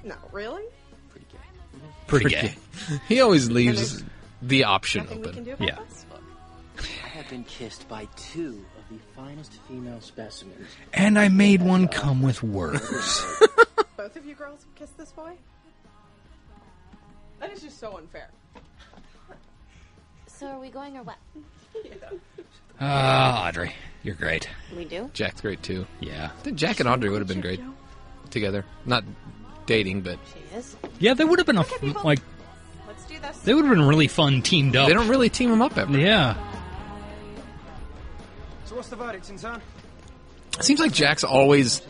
No, really?
Pretty gay.
He always leaves the option
Nothing we can
open.
do about
Yeah.
this?
I have been kissed by 2 of the finest female specimens.
And I made one come with words.
Both of you girls kissed this boy? That is just so unfair.
So are we going or what?
Audrey, you're great.
We do?
Jack's great too.
Yeah.
I think Jack and Audrey would have been great together. Not dating, but
She is.
Yeah, they would have been like
Let's do this.
they would have been really fun teamed up.
they don't really team them up ever.
Yeah.
So what's the verdict, Insan?
It seems like Jack's always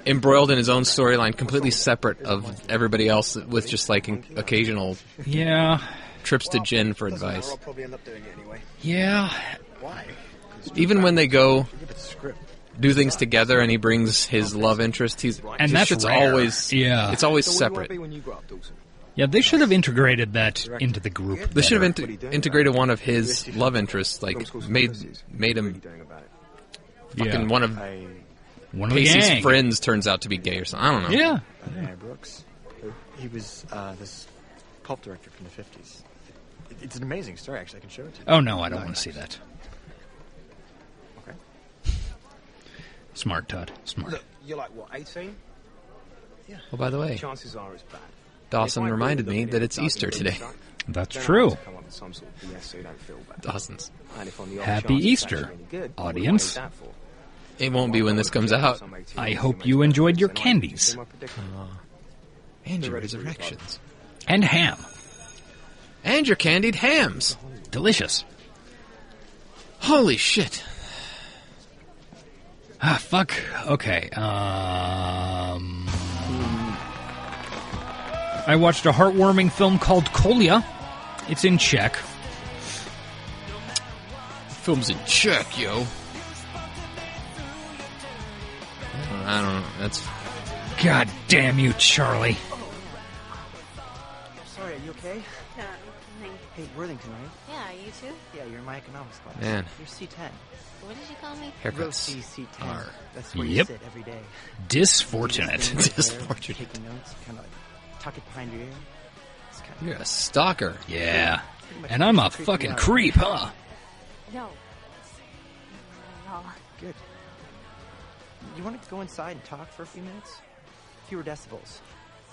embroiled in his own storyline, completely separate of everybody else, with just like occasional
Yeah.
trips to Jen for
Doesn't matter,
advice.
I'll probably end up doing it anyway.
Yeah.
Why?
Even when they go
Give it a script.
do things together and he brings his love interest, he's
And
just,
that's
it's
rare.
always
Yeah.
it's always
So what do you want to
separate.
be when you grow up, Dawson?
Yeah, they should have integrated that into the group.
They should have integrated one of his love interests, like made him fucking one of Pacey's friends turns out to be gay or something. I don't know.
Yeah.
Brooks. He was this pulp director from the 50s. It's an amazing story, actually. I can show it to you.
Oh, no, I don't want to see that.
Okay.
Smart, Todd. Smart.
Look, you're like, what, 18?
Yeah.
Oh, by the way,
Chances are it's bad.
Dawson reminded me that it's Easter today.
That's true.
Dawson's.
Happy Easter, audience.
It won't be when this comes out.
I hope you enjoyed your candies.
And your resurrections.
And ham.
And your candied hams.
Delicious.
Holy shit.
Ah, fuck. Okay. I watched a heartwarming film called Kolya. It's in Czech.
Film's in Czech, yo. I don't know. That's...
God damn you, Charlie.
Sorry, are you okay?
Yeah,
Hey, Worthington, right?
Yeah, you too?
Yeah, you're in my economics class.
Man.
You're C10.
What did you call me?
Row
Haircuts
C10.
are...
That's where you
Yep.
sit every day.
Disfortunate.
Disfortunate.
Taking notes, kind of like tuck it behind your ear. It's kind of...
You're a stalker.
Yeah. And I'm a fucking creep, huh?
No. No.
Good. You want to go inside and talk for a few minutes? Fewer decibels.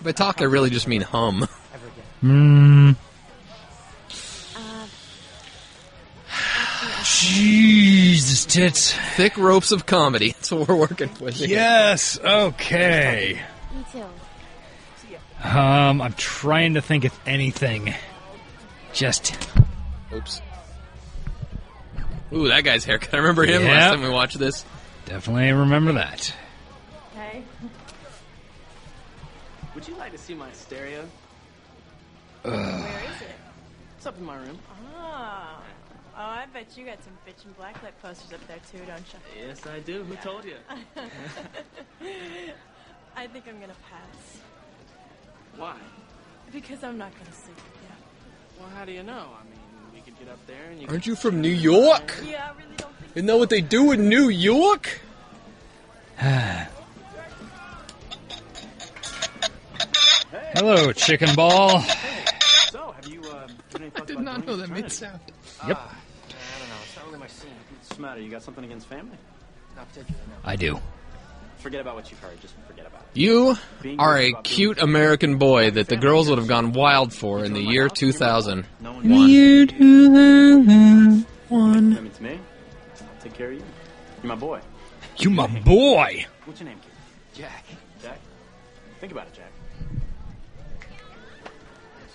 By talk, I really just mean hum.
Ever again.
Jesus tits.
Thick ropes of comedy. That's what we're working with here.
Yes, okay.
Me too.
I'm trying to think if anything. Just...
Oops. Ooh, that guy's haircut. I remember him last time we watched this.
Definitely remember that.
Okay.
Would you like to see my stereo?
Where is it?
It's up in my room.
Oh, I bet you got some bitch and blacklight posters up there too, don't you?
Yes, I do. Who told you?
I think I'm gonna pass.
Why?
Because I'm not gonna sleep with you.
Well, how do you know? I mean, we could get up there and you
Aren't you from New York?
Yeah, I really don't think
Isn't that what they do in New York?
Hello, chicken ball.
So, have you,
I did not know that made sound.
Yep.
I don't know. It's not really my scene.
What's the matter? You got something against family?
Not particularly, no.
I do.
Forget about what you've heard. Just forget about it.
You are a cute American boy that the girls would have gone wild for in the year 2000.
No one wants
Year 2001.
commitment to me. I'll take care of you. You're my boy.
You my boy.
What's your name, kid?
Jack.
Jack? Think about it, Jack.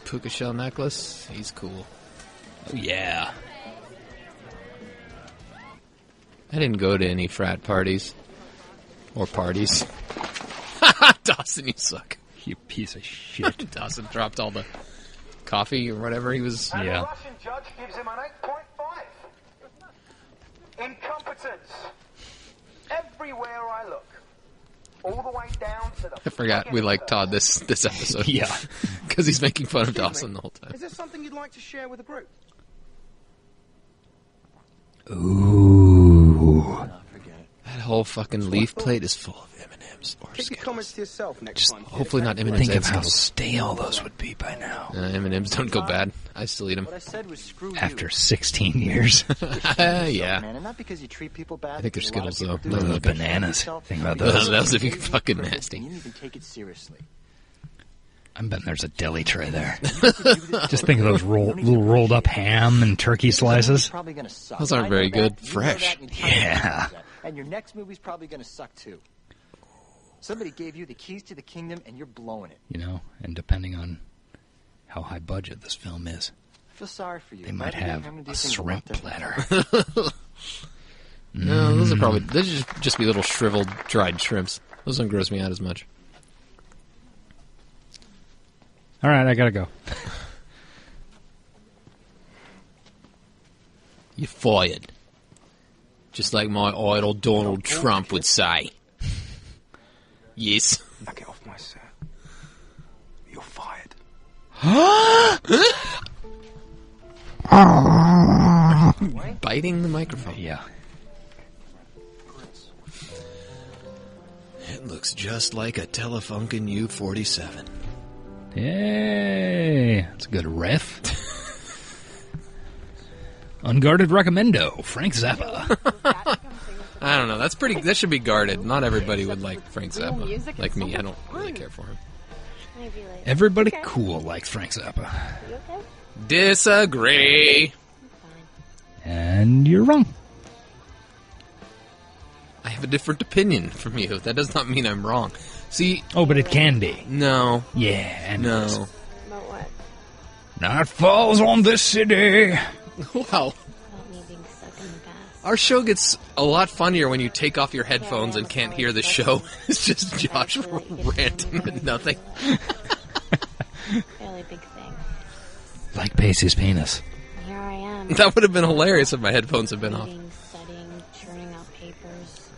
Puka shell necklace. He's cool.
Oh, yeah.
I didn't go to any frat parties. Or parties. Dawson, you suck.
You piece of shit.
Dawson dropped all the coffee or whatever he was...
And
Yeah.
the Russian judge gives him an 8.5. Incompetence. Everywhere I look. All the way down to the...
I forgot we liked Todd this episode.
Yeah.
Because he's making fun of Dawson the whole time.
Is there something you'd like to share with the group?
Ooh.
That whole fucking leaf plate is full of M&M's or
Keep your comments
Skittles.
to yourself next
Just
time.
hopefully not M&M's
Think
and
of how
Skittles.
stale those would be by now.
M&M's don't go bad. I still eat them.
What I said was screw
After
you.
16 years.
Yeah.
Man, and not because you treat people bad.
I think they're
because a lot of
Skittles, though.
people do.
No,
The bananas. Think about
Those
those.
would be fucking nasty.
And you didn't even take it seriously.
I'm betting there's a deli tray there. Just think of those little rolled up ham and turkey slices.
Probably gonna suck.
Those aren't
I know
very
that,
good
you know
fresh.
that, and you probably
Yeah.
know that. And your next movie's probably gonna suck too. Somebody gave you the keys to the kingdom, and you're blowing it.
You know, and depending on how high budget this film is,
I feel sorry for you.
they might
Every day
have
having to do
a
things
shrimp
different.
platter.
No, those are probably... Those should just be little shriveled, dried shrimps. Those don't gross me out as much.
All right, I gotta go.
You're fired. Just like my idol Donald Trump would say. Yes.
Now get off my set. You're fired.
Biting the microphone.
Yeah.
It looks just like a Telefunken U-47.
Yay! That's a good riff. Unguarded recommendo, Frank Zappa.
I don't know. That's pretty. That should be guarded. Not everybody would like Frank Zappa. Like me, I don't really care for him.
Everybody cool likes Frank Zappa.
Disagree.
And you're wrong.
I have a different opinion from you. That does not mean I'm wrong. See?
Oh, but it can be.
No.
Yeah,
no.
About what?
Night falls on this city.
Wow. Our show gets a lot funnier when you take off your headphones and can't hear the show. It's just Josh ranting at nothing.
Fairly big thing.
Like Pacey's penis.
Here I am.
That would have been hilarious if my headphones had been off.
Studying, churning out papers.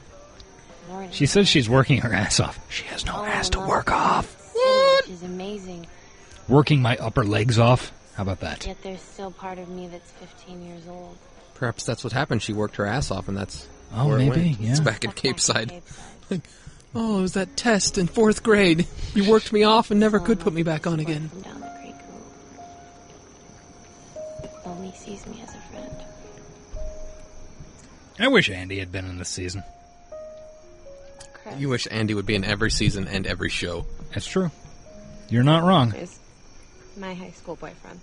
She says she's working her ass off. She has no ass to work off.
What? Which is amazing.
Working my upper legs off? How about that?
Yet there's still part of me that's 15 years old.
Perhaps that's what happened. She worked her ass off, and that's
oh,
where it
maybe,
went.
yeah.
It's back at Capeside. Like, oh, it was that test in 4th grade. You worked me off and never could put me back on again.
Down the creek who only sees me as a friend.
I wish Andy had been in this season.
Chris.
You wish Andy would be in every season and every show.
That's true. You're not wrong.
Is my high school boyfriend.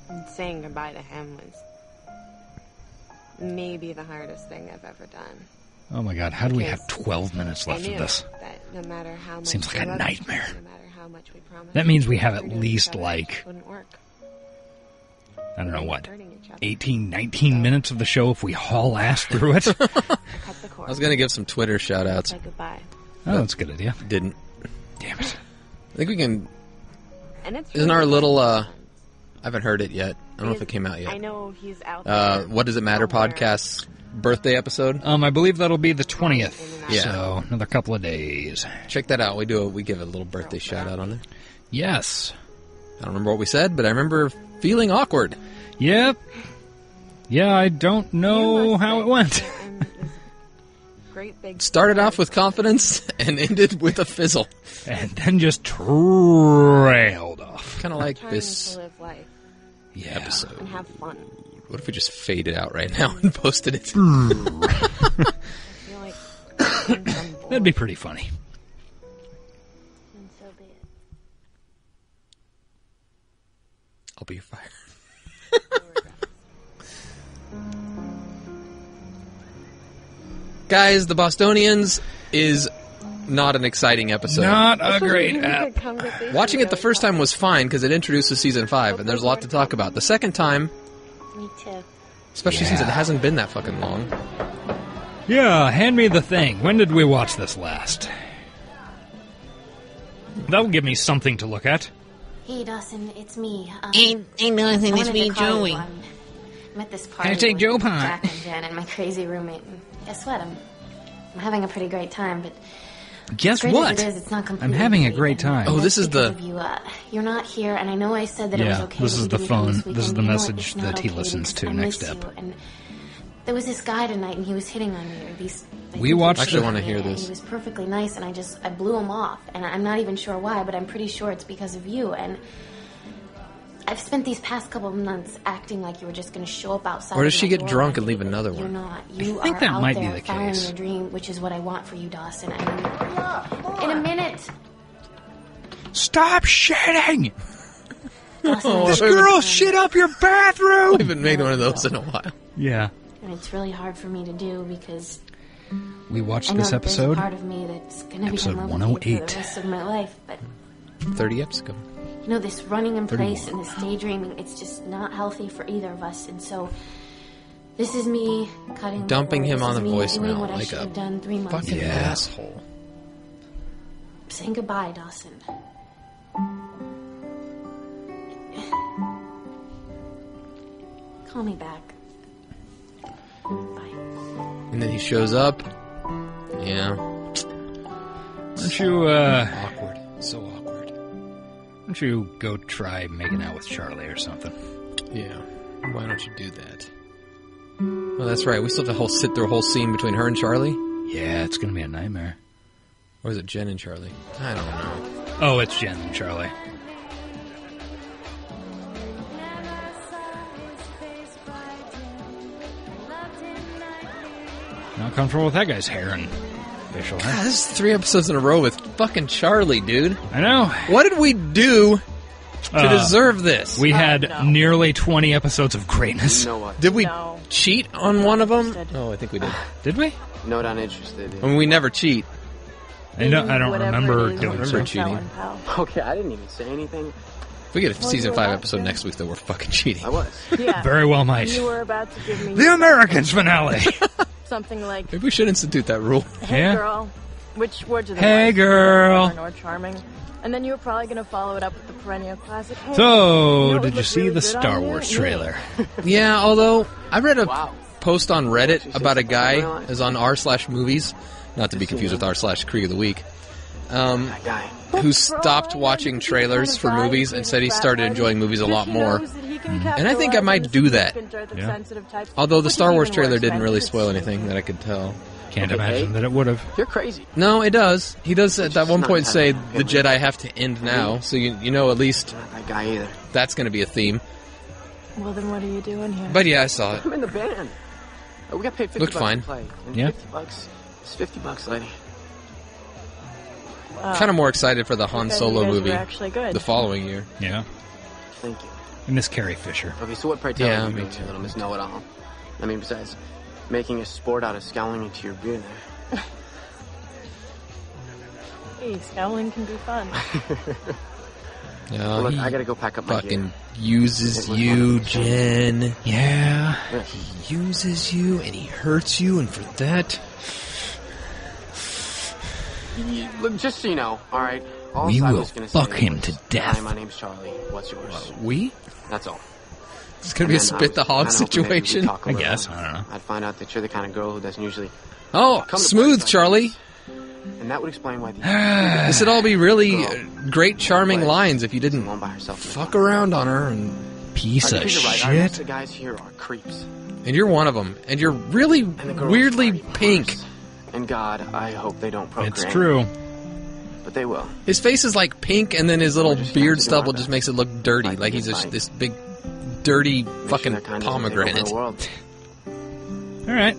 And saying goodbye to him was maybe the hardest thing I've ever done.
Oh my god, how do we have 12 minutes left
I knew
of this?
that no matter how much
Seems like
we
a
loved
nightmare.
each other, no matter how much we promised,
That means we have
we
at
were doing
least
together,
like,
it wouldn't work.
I don't know what,
Hurting each other.
18, 19 minutes of the show if we haul ass through it?
Cut the cord.
I was going to give some Twitter shout-outs.
Say goodbye.
Oh, that's a good idea.
Didn't.
Damn it.
I think we can...
And it's
Isn't
really
our little... I
fun.
haven't heard it yet. I don't know if it came out
I
yet.
know he's out there.
What Does It Matter
somewhere.
podcast's birthday episode?
I believe that'll be the 20th.
Yeah.
So, another couple of days.
Check that out. We give a little birthday shout-out on there.
Yes.
I don't remember what we said, but I remember feeling awkward.
Yep. Yeah, I don't know how it went.
Great big
Started off with confidence and ended with a fizzle.
And then just trailed off.
Kind of like
trying
this
to live life
episode.
and have fun.
What if we just faded out right now and posted it?
I feel like
That'd be pretty funny.
And so be it.
I'll be fired. Guys, the Bostonians is not an exciting episode.
Not a great app.
Watching it the first time was fine because it introduces season 5 and there's a lot to talk about. The second time,
Me too.
especially since it hasn't been that fucking long.
Yeah, hand me the thing. When did we watch this last? That'll give me something to look at.
Hey, Dawson, it's me.
Hey, Dawson, it's
wanted
me,
to call
Joey.
you. I'm at this party
Can I take
with
Joe Pie?
Jack and Jen and my crazy roommate. And guess what? I'm having a pretty great time, but
Guess
great
what?
as it is, it's not
I'm
completely
having a
great,
great
and
time.
Oh,
that's
this is
because
the-
of you. You're not here, and I know I said that it was
Yeah,
okay.
this
that
is
you
the
didn't come
phone.
This
This is
weekend,
the
but you know what?
message
It's not
that he
okay
listens
because
to
I
next
miss
ep.
you, and there was this guy tonight, and he was hitting on me. Or these.
We watched
I actually
it.
want to hear
And
this.
he was perfectly nice, and I blew him off, and I'm not even sure why, but I'm pretty sure it's because of you. And I've spent these past couple of months acting like you were just going to show up outside.
Or does
of
she
my
get
door
drunk
one
and leave
day, but
another
You're
one?
not. You
I think
are
that
out
might
there
be the
following
case.
your dream, which is what I want for you, Dawson. I mean, in a minute,
Stop shitting!
Dawson.
This girl shit up your
I
bathroom!
haven't made one of those in a while.
Yeah.
And it's really hard for me to do because
We watched
I know
this
that there's a
episode.
part of me that's going to be
Episode
in love with you for
108.
the rest of my life, but
30 eps ago.
you know, this running in
31.
place and this daydreaming, it's just not healthy for either of us. And so, this is me cutting the
Dumping
cord.
him
This
on
is
the
me doing
voicemail
what I
like
should
a
have done 3 months
Fucking
ago.
asshole.
Saying goodbye, Dawson. Call me back. Bye.
And then he shows up. Yeah.
Aren't you,
Awkward. So awkward.
don't you go try making out with Charlie or something?
Yeah. Why don't you do that? Oh, that's right. We still have to sit through a whole scene between her and Charlie?
Yeah, it's going to be a nightmare.
Or is it Jen and Charlie? I don't know.
Oh, it's Jen and Charlie. Not comfortable with that guy's hair and facial hair.
God, this is 3 episodes in a row with fucking Charlie, dude.
I know.
What did we do to deserve this?
We had nearly 20 episodes of greatness.
You know what?
Did we cheat on one of them? Oh, I think we did.
Did we?
No, not interested.
I mean, we never cheat.
I don't remember
doing cheating.
Okay, I didn't even say anything.
If we get a season 5 episode next week, though, we're fucking cheating.
I was.
Yeah.
Very well might.
You were about to give me
The Americans finale.
something like,
Maybe we should institute that rule.
"Hey,
Yeah.
girl," which words are the
Hey,
worst?
girl.
Or charming. And then you were probably going to follow it up with the perennial classic. Hey,
So,
you know,
did you
look
see
really
the
good on
Star
you?
Wars
Yeah.
trailer?
Yeah, although I read a post on Reddit about a guy is on r/movies, not to be confused with r/Creek of the Week, who stopped watching trailers for movies and said he started enjoying movies a lot more. And I think I might do that.
Yeah.
Although the Star Wars trailer didn't really spoil anything that I could tell.
Can't imagine that it would have.
You're crazy.
No, it does. He does at that one point say the Jedi have to end now, so you know at least
That guy either.
that's going to be a theme.
Well, then what are you doing here?
But yeah, I saw it.
I'm in the band. We got paid $50
Looked fine.
to play. And
Yeah.
$50. It's $50, lady.
Kind of more excited for the Han
Because
Solo
you guys
movie
were actually good.
the following year.
Yeah.
Thank you.
I miss Carrie Fisher.
Okay, so what pray tell
Yeah,
are you
me
doing,
too.
you little Miss Know-It-All? I mean, besides making a sport out of scowling into your beer there.
Hey, scowling can be fun.
Yeah,
Well, look,
he
I gotta go pack up my
fucking
gear.
uses you, Jen.
Yeah.
He uses you and he hurts you, and for that,
Look, just so you know, all right. All
We
I
will
was gonna
fuck
say
him
was,
to death.
Hi, my name's Charlie. What's yours?
we?
That's all.
It's gonna be a
And then I
spit the
was
hog
kinda hoping maybe we'd
situation.
talk a
I
little.
guess. I don't know.
I'd find out that you're the kind of girl who doesn't usually
Oh,
come to
smooth,
parties
Charlie.
like this. And that would explain why the
This would all be really great, charming
But
lines if you
she's
didn't
alone by herself.
fuck around on her. And
Piece of
You're right. Most of the
shit.
guys here are creeps.
you're one of them. And you're really
And the girls
weirdly
are
pink.
worse. And God, I hope they don't procreate.
It's true.
But they will.
His face is like pink, and then his little
Just
beard
have to do
stubble
my
just
best.
makes it look dirty.
Fight
Like
the
he's
good
just
fight.
this big, dirty
Make sure
fucking
their kind doesn't take over
pomegranate.
the world.
All right.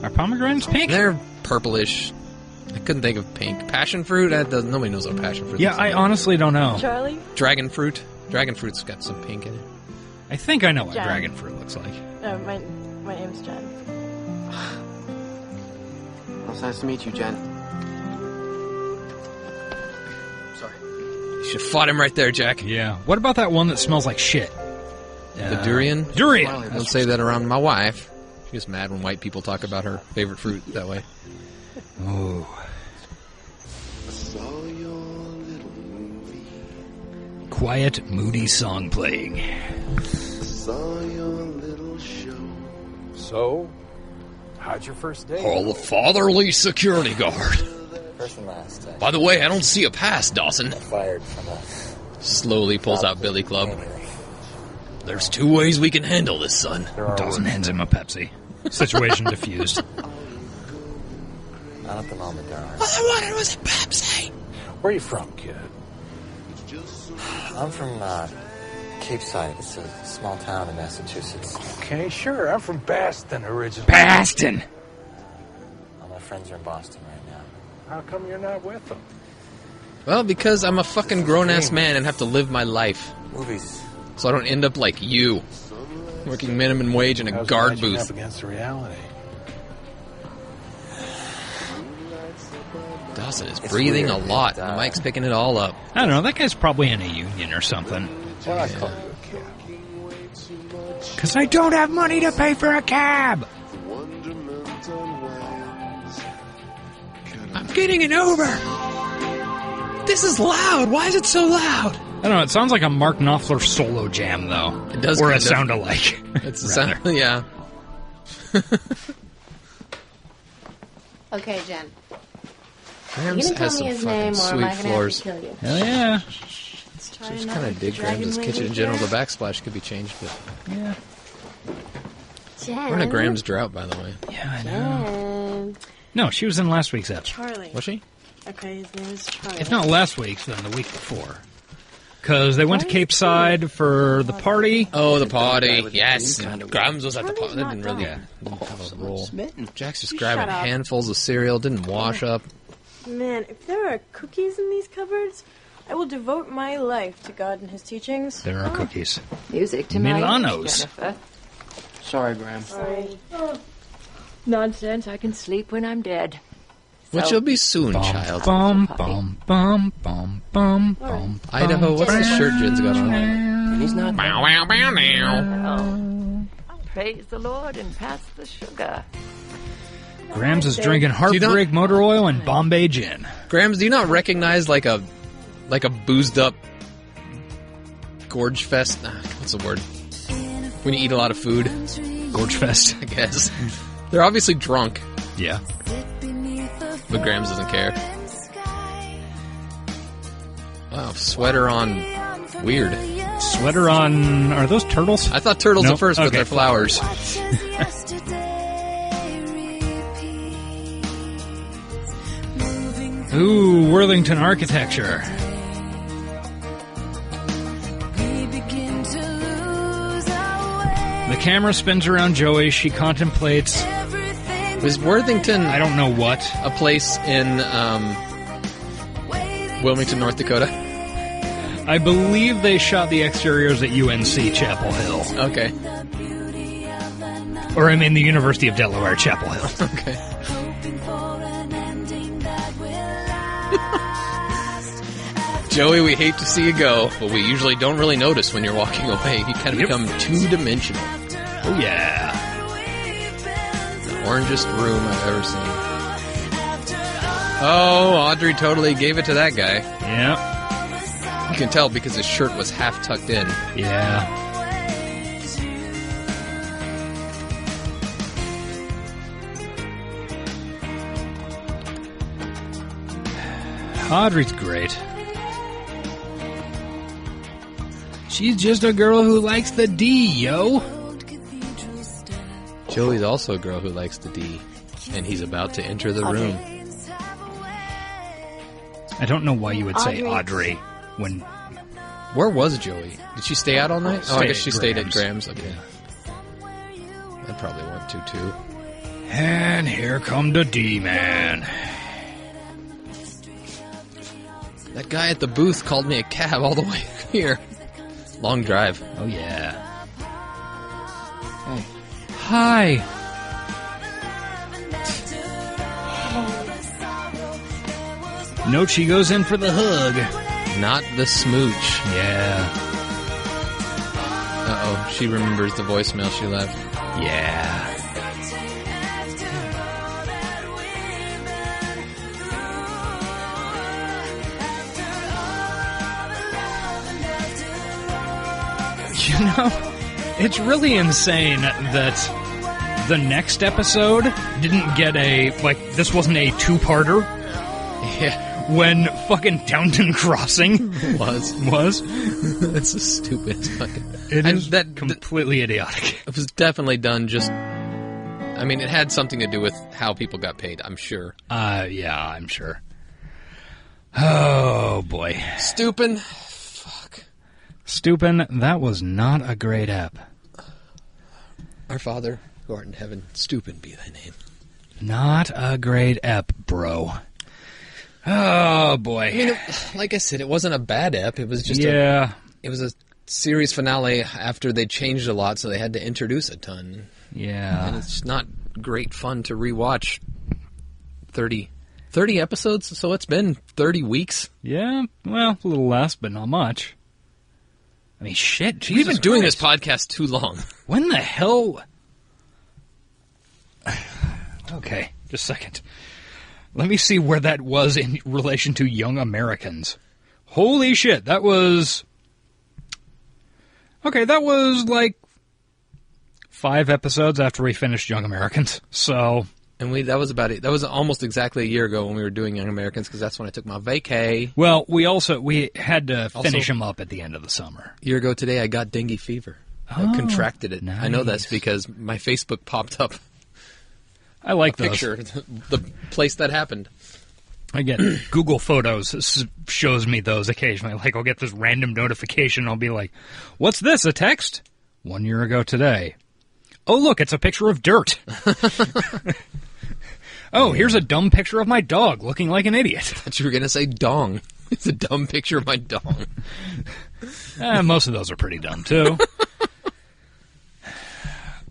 Are pomegranates pink?
They're purplish. I couldn't think of pink. Passion fruit? Nobody knows what passion fruit
Yeah,
looks
I
like.
honestly don't know.
Charlie?
Dragon fruit? Dragon fruit's got some pink in it.
I think I know what
Jen.
dragon fruit looks like.
My name's Jen.
Well, it's nice to meet you, Jen. Sorry.
You should have fought him right there, Jack.
Yeah. What about that one that smells like shit?
The durian?
Durian.
Don't say that around my wife. She gets mad when white people talk about her favorite fruit that way.
Oh. Quiet, moody song playing.
So, how'd your first day?
All the fatherly security guard.
First and last.
By the way, I don't see a pass, Dawson.
Fired from a
Slowly pulls out Billy Club. There's 2 ways we can handle this, son.
Dawson hands him a Pepsi. Situation diffused.
Not at the moment, there are.
All I wanted was a Pepsi.
Where are you from, kid?
I'm from Capeside. It's a small town in Massachusetts.
Okay, sure. I'm from Boston originally.
Boston!
All my friends are in Boston right now.
How come you're not with them?
Well, because I'm a fucking grown-ass man and have to live my life.
Movies.
So I don't end up like you. Working minimum wage in a
How's
guard
matching
booth.
up against reality?
Dawson is
It's
breathing
weird.
a lot.
It,
The mic's picking it all up.
I don't know, that guy's probably in a union or something.
Well, I call you a kid.
Because I don't have money to pay for a cab!
I'm getting an Uber! This is loud! Why is it so loud?
I don't know, it sounds like a Mark Knopfler solo jam, though.
It does
Or
kind
a
of.
sound alike.
It's a sound, yeah.
Okay, Jen. You
Rams
gonna tell
has
me
some
his
fucking
name, or am
sweet
I gonna
floors.
have to kill you?
Hell yeah.
I just kind of dig Graham's kitchen in general. The backsplash could be changed, but
yeah.
Jen.
We're in a Graham's drought, by the way.
Yeah, I know. No, she was in last week's episode.
Charlie.
Was she?
Okay, his name is Charlie.
If not last week's, then the week before. Because they went to Capeside for the party.
Oh, the party. Yes. Grams was at the party. They didn't really have a role. Jack's just grabbing handfuls of cereal, didn't wash up.
Man, if there are cookies in these cupboards, I will devote my life to God and his teachings.
There are cookies.
Music to my
Milanos.
Jennifer.
Sorry, Graham.
Sorry.
Nonsense. I can sleep when I'm dead.
Which you'll be soon, child.
Bum, bum, bum, bum, bum, bum.
Idaho, what's the shirt Jen's got on?
And he's not.
Bow, wow, bow, now.
Praise the Lord and pass the sugar.
Grams is drinking Heartbreak Motor Oil and Bombay Gin.
Grams, do you not recognize like a boozed up gorge fest? What's the word? When you eat a lot of food.
Gorge fest,
I guess. They're obviously drunk.
Yeah.
But Grams doesn't care. Wow, sweater on. Weird.
Sweater on. Are those turtles?
I thought turtles at first, but they're flowers.
Ooh, Worthington architecture. The camera spins around Joey. She contemplates.
Was Worthington...
I don't know what.
A place in Wilmington, North Dakota?
I believe they shot the exteriors at UNC Chapel Hill.
Okay.
Or I mean the University of Delaware Chapel Hill.
Okay. Joey, we hate to see you go, but we usually don't really notice when you're walking away. You kind of become two-dimensional.
Oh, yeah.
The orangest room I've ever seen. Oh, Audrey totally gave it to that guy.
Yeah.
You can tell because his shirt was half tucked in.
Yeah. Audrey's great. She's just a girl who likes the D, yo.
Joey's also a girl who likes the D, and he's about to enter the room.
I don't know why you would say Audrey when...
Where was Joey? Did she stay out all night? Oh, I guess she stayed at
Graham's.
Graham's. Okay. I'd probably want to, too.
And here come the D-man.
That guy at the booth called me a cab all the way here. Long drive.
Oh, yeah. Hey. Hi. Note she goes in for the hug.
Not the smooch.
Yeah.
Uh-oh, she remembers the voicemail she left.
Yeah. You know, it's really insane that the next episode didn't get this wasn't a two-parter.
Yeah.
When fucking Downton Crossing
was. That's so stupid.
It is completely idiotic.
It was definitely done just... I mean, it had something to do with how people got paid, I'm sure.
Yeah, I'm sure. Oh, boy.
Stupid.
Stupin, that was not a great ep.
Our Father, who art in heaven, stupid be thy name.
Not a great ep, bro. Oh, boy.
I mean, like I said, it wasn't a bad ep. It was just it was a series finale after they changed a lot, so they had to introduce a ton.
Yeah.
And it's not great fun to rewatch 30 episodes, so it's been 30 weeks.
Yeah, well, a little less, but not much. I mean, shit, Jesus
We've been doing
Christ.
this podcast too long.
When the hell... Okay, just a second. Let me see where that was in relation to Young Americans. Holy shit, that was... Okay, that was like 5 episodes after we finished Young Americans. So,
And that was about it. That was almost exactly a year ago when we were doing Young Americans, because that's when I took my vacay.
Well, we had to finish them up at the end of the summer.
A year ago today, I got dengue fever. I contracted it.
Nice.
I know this because my Facebook popped up.
I like
a picture, the place that happened.
I get Google Photos shows me those occasionally. Like, I'll get this random notification. I'll be like, what's this, a text? 1 year ago today. Oh, look, it's a picture of dirt. Oh, here's a dumb picture of my dog looking like an idiot.
I thought you were going to say dong. It's a dumb picture of my dong.
Most of those are pretty dumb, too.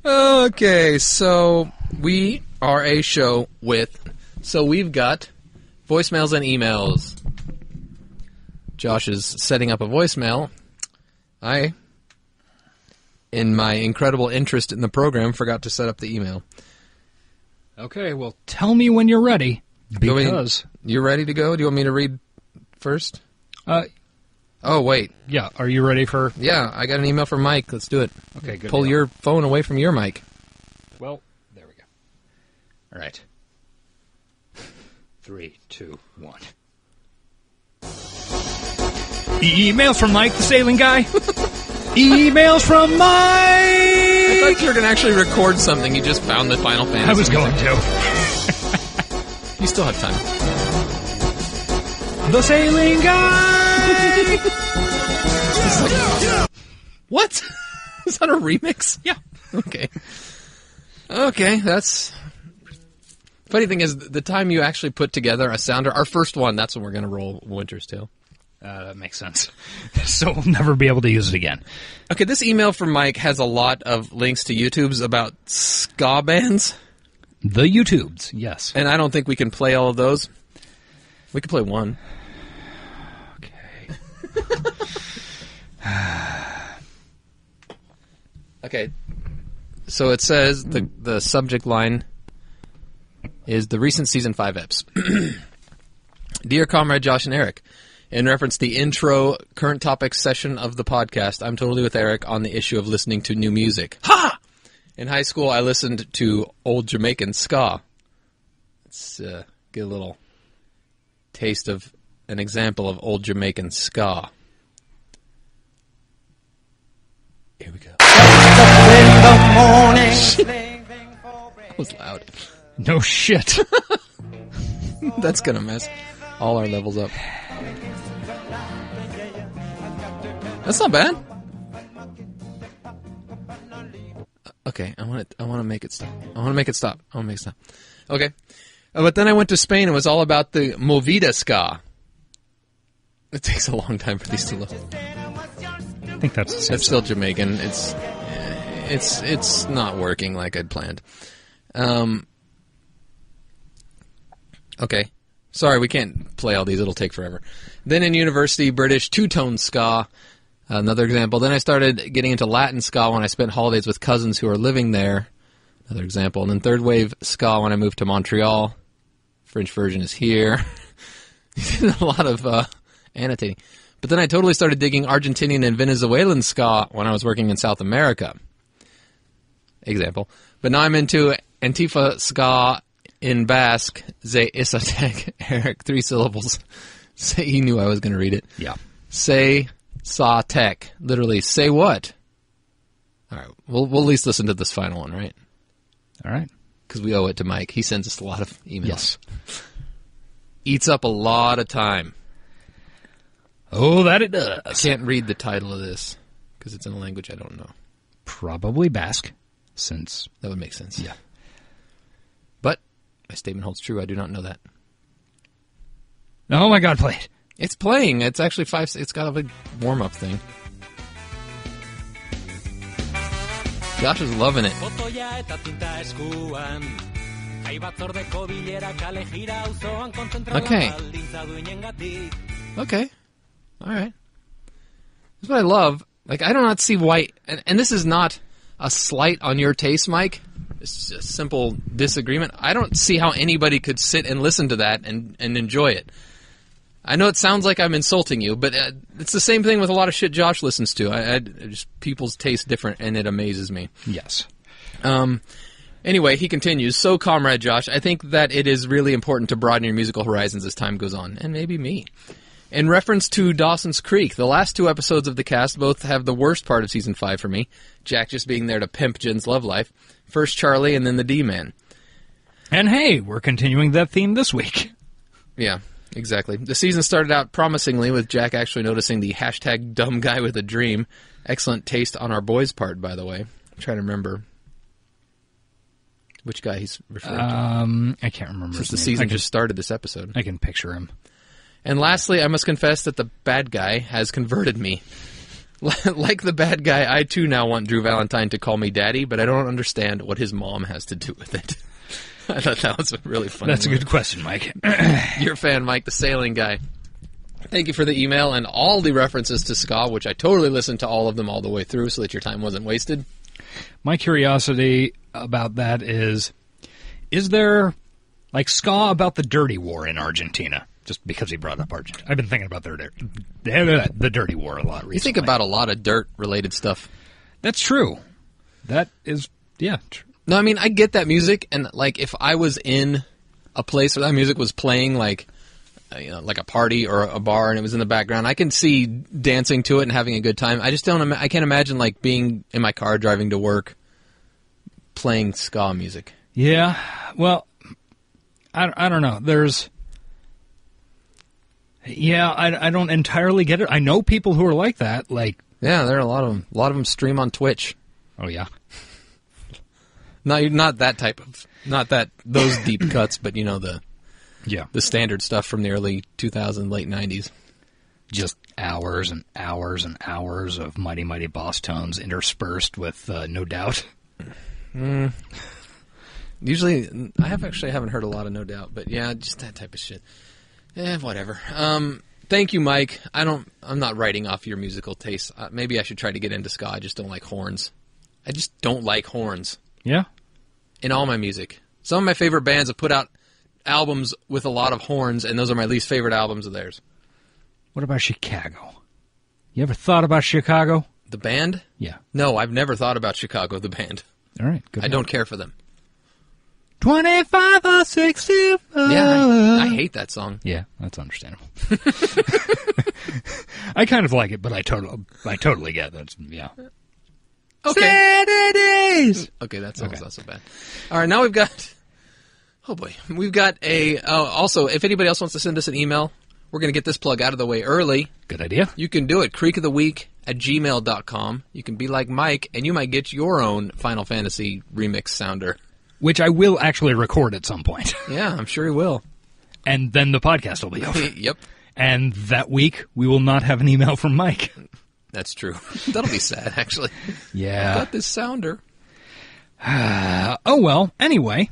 Okay, so we are a show so we've got voicemails and emails. Josh is setting up a voicemail. I, in my incredible interest in the program, forgot to set up the email.
Okay, well, tell me when you're ready, because...
You're ready to go? Do you want me to read first? Oh, wait.
Yeah, are you ready for...
Yeah, I got an email from Mike. Let's do it.
Okay, good.
Pull your phone away from your mic.
Well, there we go. All right. 3, 2, 1. Emails from Mike, the sailing guy. Emails from Mike!
I thought you were going to actually record something. You just found the Final Fantasy.
I was going to.
You still have time.
The sailing guy!
What? Is that a remix?
Yeah.
Okay. Okay, that's... Funny thing is, the time you actually put together a sounder, our first one, that's when we're going to roll Winter's Tale.
That makes sense. So we'll never be able to use it again.
Okay, this email from Mike has a lot of links to YouTubes about ska bands.
The YouTubes, yes.
And I don't think we can play all of those. We could play one.
Okay.
Okay. So it says, the subject line is the recent Season 5 eps. Dear Comrade Josh and Eric, in reference to the intro current topics session of the podcast, I'm totally with Eric on the issue of listening to new music. Ha! In high school, I listened to old Jamaican ska. Let's get a little taste of an example of old Jamaican ska. Here we go. That was loud.
No shit.
That's gonna mess all our levels up. That's not bad. Okay, I want to make it stop. I want to make it stop. Okay. But then I went to Spain and it was all about the movida ska. It takes a long time for these to load.
I think that's the same.
It's still Jamaican. It's not working like I'd planned. Okay. Sorry, we can't play all these. It'll take forever. Then in university, British two-tone ska. Another example. Then I started getting into Latin ska when I spent holidays with cousins who are living there. Another example. And then third wave ska when I moved to Montreal. French version is here. A lot of annotating. But then I totally started digging Argentinian and Venezuelan ska when I was working in South America. Example. But now I'm into Antifa ska in Basque. Ze Isatek. Eric, 3 syllables. Say, he knew I was going to read it.
Yeah.
Say sa tech. Literally, say what? All right. We'll at least listen to this final one, right?
All right.
Because we owe it to Mike. He sends us a lot of emails.
Yes.
Eats up a lot of time.
Oh, that it does.
I can't read the title of this because it's in a language I don't know.
Probably Basque, since...
That would make sense.
Yeah.
But my statement holds true. I do not know that.
Oh my God, play it.
It's playing. It's actually 5... It's got a big warm-up thing. Josh is loving it. Okay. Okay. All right. That's what I love. Like, I do not see why... And this is not a slight on your taste, Mike. It's just a simple disagreement. I don't see how anybody could sit and listen to that and enjoy it. I know it sounds like I'm insulting you, but it's the same thing with a lot of shit Josh listens to. Just people's taste different, and it amazes me.
Yes.
Anyway, he continues, so, Comrade Josh, I think that it is really important to broaden your musical horizons as time goes on, and maybe me. In reference to Dawson's Creek, the last 2 episodes of the cast both have the worst part of Season 5 for me, Jack just being there to pimp Jen's love life, first Charlie and then the D-Man.
And hey, we're continuing that theme this week.
Yeah, exactly. The season started out promisingly with Jack actually noticing the hashtag dumb guy with a dream. Excellent taste on our boys' part, by the way. I'm trying to remember which guy he's referring to.
I can't remember
Since
his
the
name.
season just started this episode.
I can picture him.
And lastly, I must confess that the bad guy has converted me. Like the bad guy, I too now want Drew Valentine to call me daddy, but I don't understand what his mom has to do with it. I thought that was a really funny
That's a good question, Mike.
Your fan, Mike, the sailing guy. Thank you for the email and all the references to ska, which I totally listened to all of them all the way through so that your time wasn't wasted.
My curiosity about that is there, like, ska about the dirty war in Argentina? Just because he brought up Argentina. I've been thinking about the dirty war a lot recently.
You think about a lot of dirt-related stuff.
That's true. That is, yeah.
No, I mean, I get that music, and, like, if I was in a place where that music was playing, like, you know, like a party or a bar and it was in the background, I can see dancing to it and having a good time. I just don't, I can't imagine, like, being in my car driving to work playing ska music.
Yeah, well, I don't know. There's... Yeah, I don't entirely get it. I know people who are like that. Like,
yeah, there are a lot of them. A lot of them stream on Twitch.
Oh yeah,
not that type of, not that those deep cuts, but you know the standard stuff from the early 2000s, late 90s.
Just hours and hours and hours of Mighty Mighty Boss tones interspersed with No Doubt.
Usually, I haven't heard a lot of No Doubt, but yeah, just that type of shit. Whatever. Thank you, Mike. I'm not writing off your musical taste. Maybe I should try to get into ska. I just don't like horns. I just don't like horns.
Yeah?
In all my music. Some of my favorite bands have put out albums with a lot of horns, and those are my least favorite albums of theirs.
What about Chicago? You ever thought about Chicago?
The band?
Yeah.
No, I've never thought about Chicago, the band.
All right, good.
I don't care for them.
25 or 65.
Yeah, I hate that song.
Yeah, that's understandable. I kind of like it, but I totally get that. Yeah.
Okay.
Saturdays.
Okay, that song's not so bad. All right, now we've got... Oh, boy. We've got a... also, if anybody else wants to send us an email, we're going to get this plug out of the way early.
Good idea.
You can do it. creekoftheweek@gmail.com. You can be like Mike, and you might get your own Final Fantasy remix sounder.
Which I will actually record at some point.
Yeah, I'm sure he will.
And then the podcast will be over.
Yep.
And that week, we will not have an email from Mike.
That's true. That'll be sad, actually.
Yeah.
I've got this sounder.
Oh, well, anyway,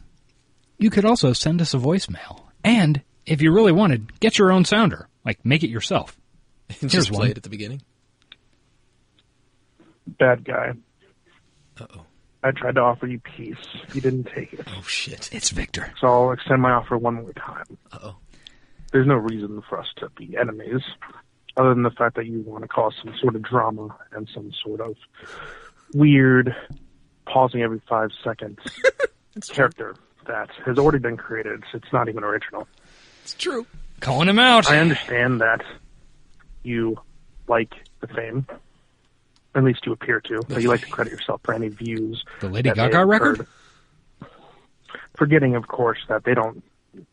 you could also send us a voicemail. And, if you really wanted, get your own sounder. Like, make it yourself.
Just play it at the beginning.
Bad guy.
Uh-oh.
I tried to offer you peace. You didn't take it.
Oh, shit.
It's Victor.
So I'll extend my offer one more time.
Uh-oh.
There's no reason for us to be enemies, other than the fact that you want to cause some sort of drama and some sort of weird, pausing every 5 seconds character that has already been created. It's not even original.
It's true.
Calling him out.
I understand that you like the fame. At least you appear to. But you like to credit yourself for any views.
The Lady Gaga record?
Forgetting, of course, that they don't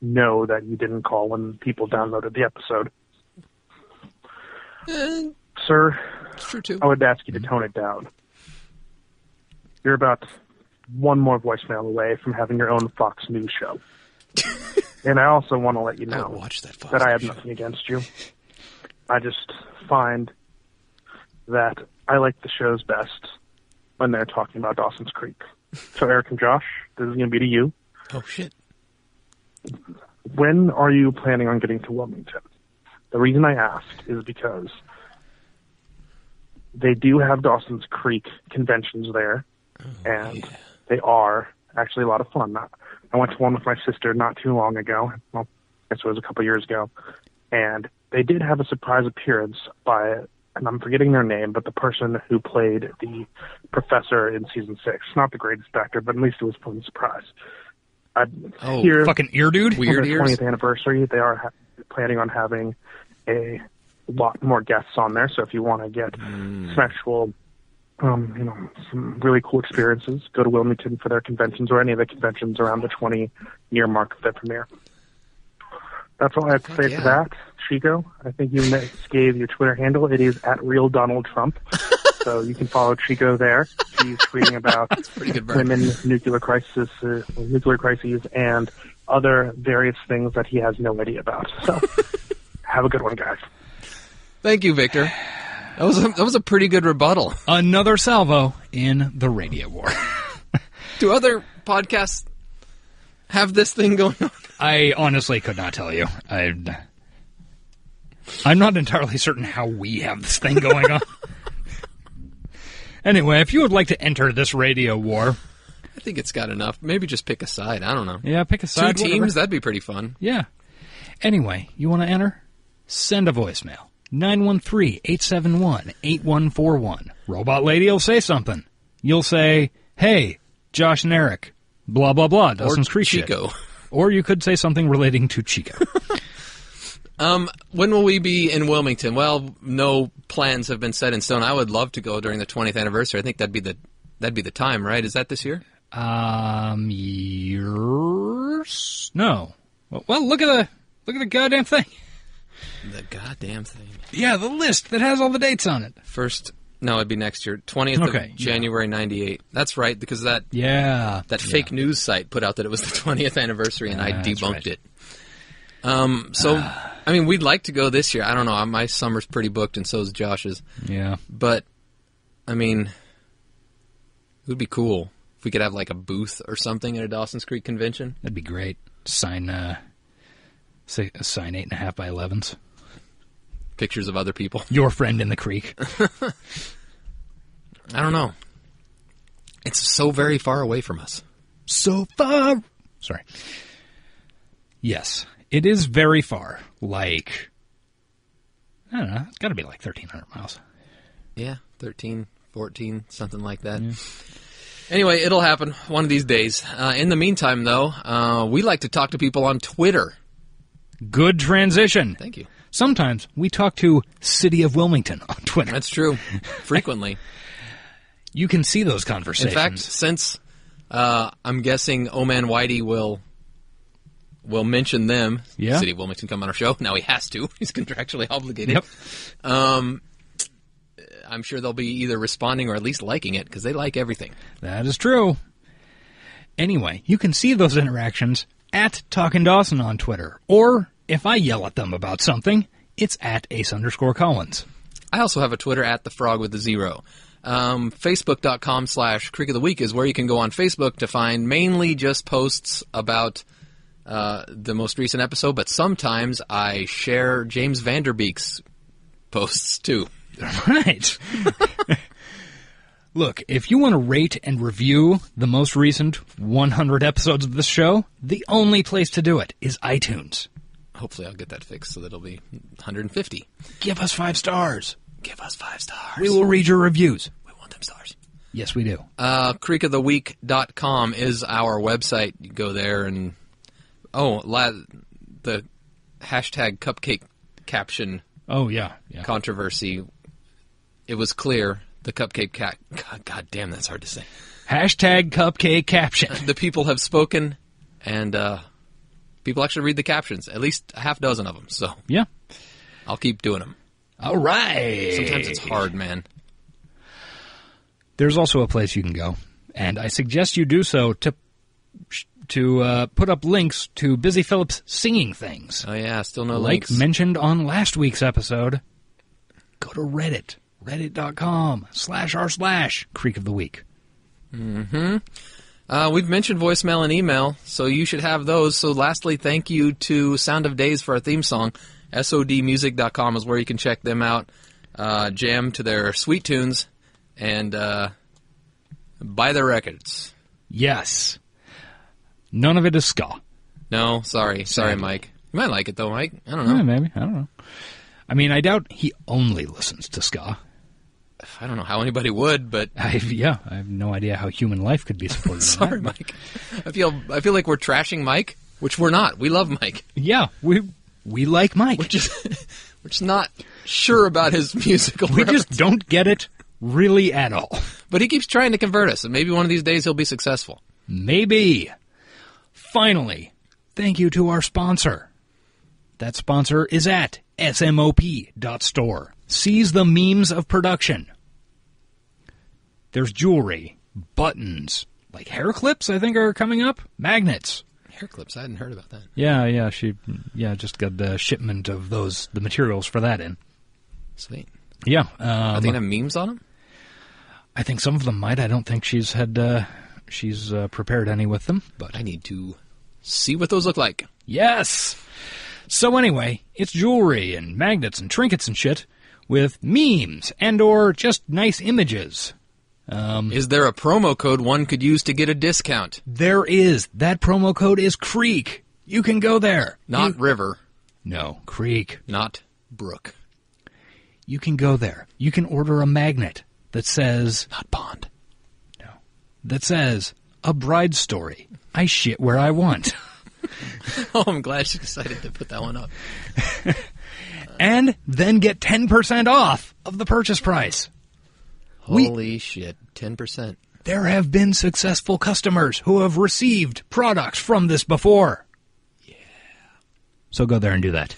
know that you didn't call when people downloaded the episode. Sir,
it's true too.
I would ask you to tone it down. You're about one more voicemail away from having your own Fox News show. And I also want to let you know that I have nothing against you. I just find that I like the shows best when they're talking about Dawson's Creek. So, Eric and Josh, this is going to be to you.
Oh, shit.
When are you planning on getting to Wilmington? The reason I ask is because they do have Dawson's Creek conventions there, and they are actually a lot of fun. I went to one with my sister not too long ago. Well, I guess it was a couple years ago. And they did have a surprise appearance by and I'm forgetting their name, but the person who played the professor in season 6. Not the greatest actor, but at least it was a pleasant surprise.
Fucking ear dude?
Weird ears. 20th anniversary, they are planning on having a lot more guests on there. So if you want to get some actual, some really cool experiences, go to Wilmington for their conventions or any of the conventions around the 20-year mark of their premiere. That's all I have to say to that. Chico, I think you gave your Twitter handle. It is @RealDonaldTrump. So you can follow Chico there. She's tweeting about women, nuclear crises, and other various things that he has no idea about. So have a good one, guys.
Thank you, Victor. That was a pretty good rebuttal.
Another salvo in the radio war.
Do other podcasts have this thing going on?
I honestly could not tell you. I'm not entirely certain how we have this thing going on. Anyway, if you would like to enter this radio war...
I think it's got enough. Maybe just pick a side. I don't know.
Yeah, pick a side.
2 teams, that'd be pretty fun.
Yeah. Anyway, you want to enter? Send a voicemail. 913-871-8141. Robot Lady will say something. You'll say, hey, Josh and Eric, blah, blah, blah, Dawson's Creek
Chico.
Shit. Or you could say something relating to Chico.
When will we be in Wilmington? Well, no plans have been set in stone. I would love to go during the 20th anniversary. I think that'd be the time, right? Is that this year?
Years? No. Well, look at the goddamn thing.
The goddamn thing.
Yeah, the list that has all the dates on it.
It'd be next year. 20th of January, 98. That's right, because that fake news site put out that it was the 20th anniversary, and I debunked it. I mean, we'd like to go this year. I don't know. My summer's pretty booked, and so's Josh's.
Yeah.
But, I mean, it would be cool if we could have, like, a booth or something at a Dawson's Creek convention.
That'd be great. Sign 8.5 by 11s.
Pictures of other people.
Your friend in the creek.
I don't know. It's so very far away from us.
So far. Sorry. Yes, it is very far. Like, I don't know. It's got to be like 1,300 miles.
Yeah, 13, 14, something like that. Yeah. Anyway, it'll happen one of these days. In the meantime, though, we like to talk to people on Twitter.
Good transition.
Thank you.
Sometimes we talk to City of Wilmington on Twitter.
That's true. Frequently.
You can see those conversations.
In fact, since I'm guessing Oh Man Whitey will mention them, City of Wilmington come on our show. Now he has to. He's contractually obligated.
Yep.
I'm sure they'll be either responding or at least liking it, because they like everything.
That is true. Anyway, you can see those interactions at Talkin' Dawson on Twitter, or if I yell at them about something, it's at Ace_Collins.
I also have a Twitter at the Frog with the Zero. Facebook.com/Creek of the Week is where you can go on Facebook to find mainly just posts about the most recent episode, but sometimes I share James Vanderbeek's posts too.
Right. Look, if you want to rate and review the most recent 100 episodes of this show, the only place to do it is iTunes.
Hopefully I'll get that fixed so that it'll be 150.
Give us 5 stars.
Give us 5 stars.
We will read your reviews.
We want them stars.
Yes, we do.
creekoftheweek.com is our website. You go there and... the hashtag cupcake caption controversy. It was clear... The cupcake God damn, that's hard to say.
Hashtag cupcake caption.
The people have spoken, and people actually read the captions. At least a half dozen of them. So
yeah,
I'll keep doing them.
All right.
Sometimes it's hard, man.
There's also a place you can go, and I suggest you do so to put up links to Busy Phillips singing things.
Oh yeah, still no
links. Like mentioned on last week's episode. Go to Reddit. Reddit.com/r/Creek of the Week.
Mm-hmm. We've mentioned voicemail and email, so you should have those. So lastly, thank you to Sound of Days for our theme song. SODmusic.com is where you can check them out, jam to their sweet tunes, and buy their records.
Yes. None of it is ska.
No, sorry. Sorry, Mike. You might like it, though, Mike. I don't know.
Yeah, maybe. I don't know. I mean, I doubt he only listens to ska.
I don't know how anybody would, but
I have no idea how human life could be supported.
Sorry,
on that.
Mike. I feel like we're trashing Mike, which we're not. We love Mike.
Yeah, we like Mike.
We're just not sure about his musical.
We just don't get it really at all.
But he keeps trying to convert us, and maybe one of these days he'll be successful.
Maybe. Finally, thank you to our sponsor. That sponsor is at smop.store. Seize the memes of production. There's jewelry, buttons, like hair clips, I think, are coming up. Magnets.
Hair clips? I hadn't heard about that.
Yeah, she just got the shipment of the materials for that in.
Sweet.
Yeah.
Are they going to have memes on them?
I think some of them might. I don't think she's prepared any with them. But
I need to see what those look like.
Yes! So anyway, it's jewelry and magnets and trinkets and shit with memes and or just nice images.
Is there a promo code one could use to get a discount?
There is. That promo code is Creek. You can go there.
Not River.
No, Creek.
Not Brook.
You can go there. You can order a magnet that says...
Not Bond.
No. That says, a bride story. I shit where I want.
Oh, I'm glad she decided to put that one up.
And then get 10% off of the purchase price.
Holy shit, 10%.
There have been successful customers who have received products from this before.
Yeah.
So go there and do that.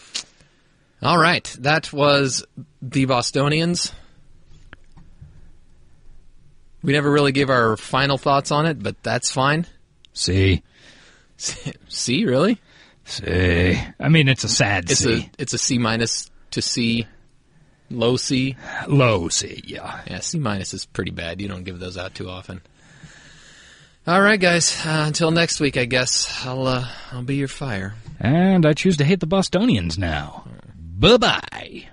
All right, that was the Bostonians. We never really gave our final thoughts on it, but that's fine.
C.
C, really?
C. I mean, it's a sad C.
It's a C minus to C. Low C?
Low C, yeah.
Yeah, C minus is pretty bad. You don't give those out too often. All right, guys. Until next week, I guess I'll be your fire.
And I choose to hate the Bostonians now. Bye-bye.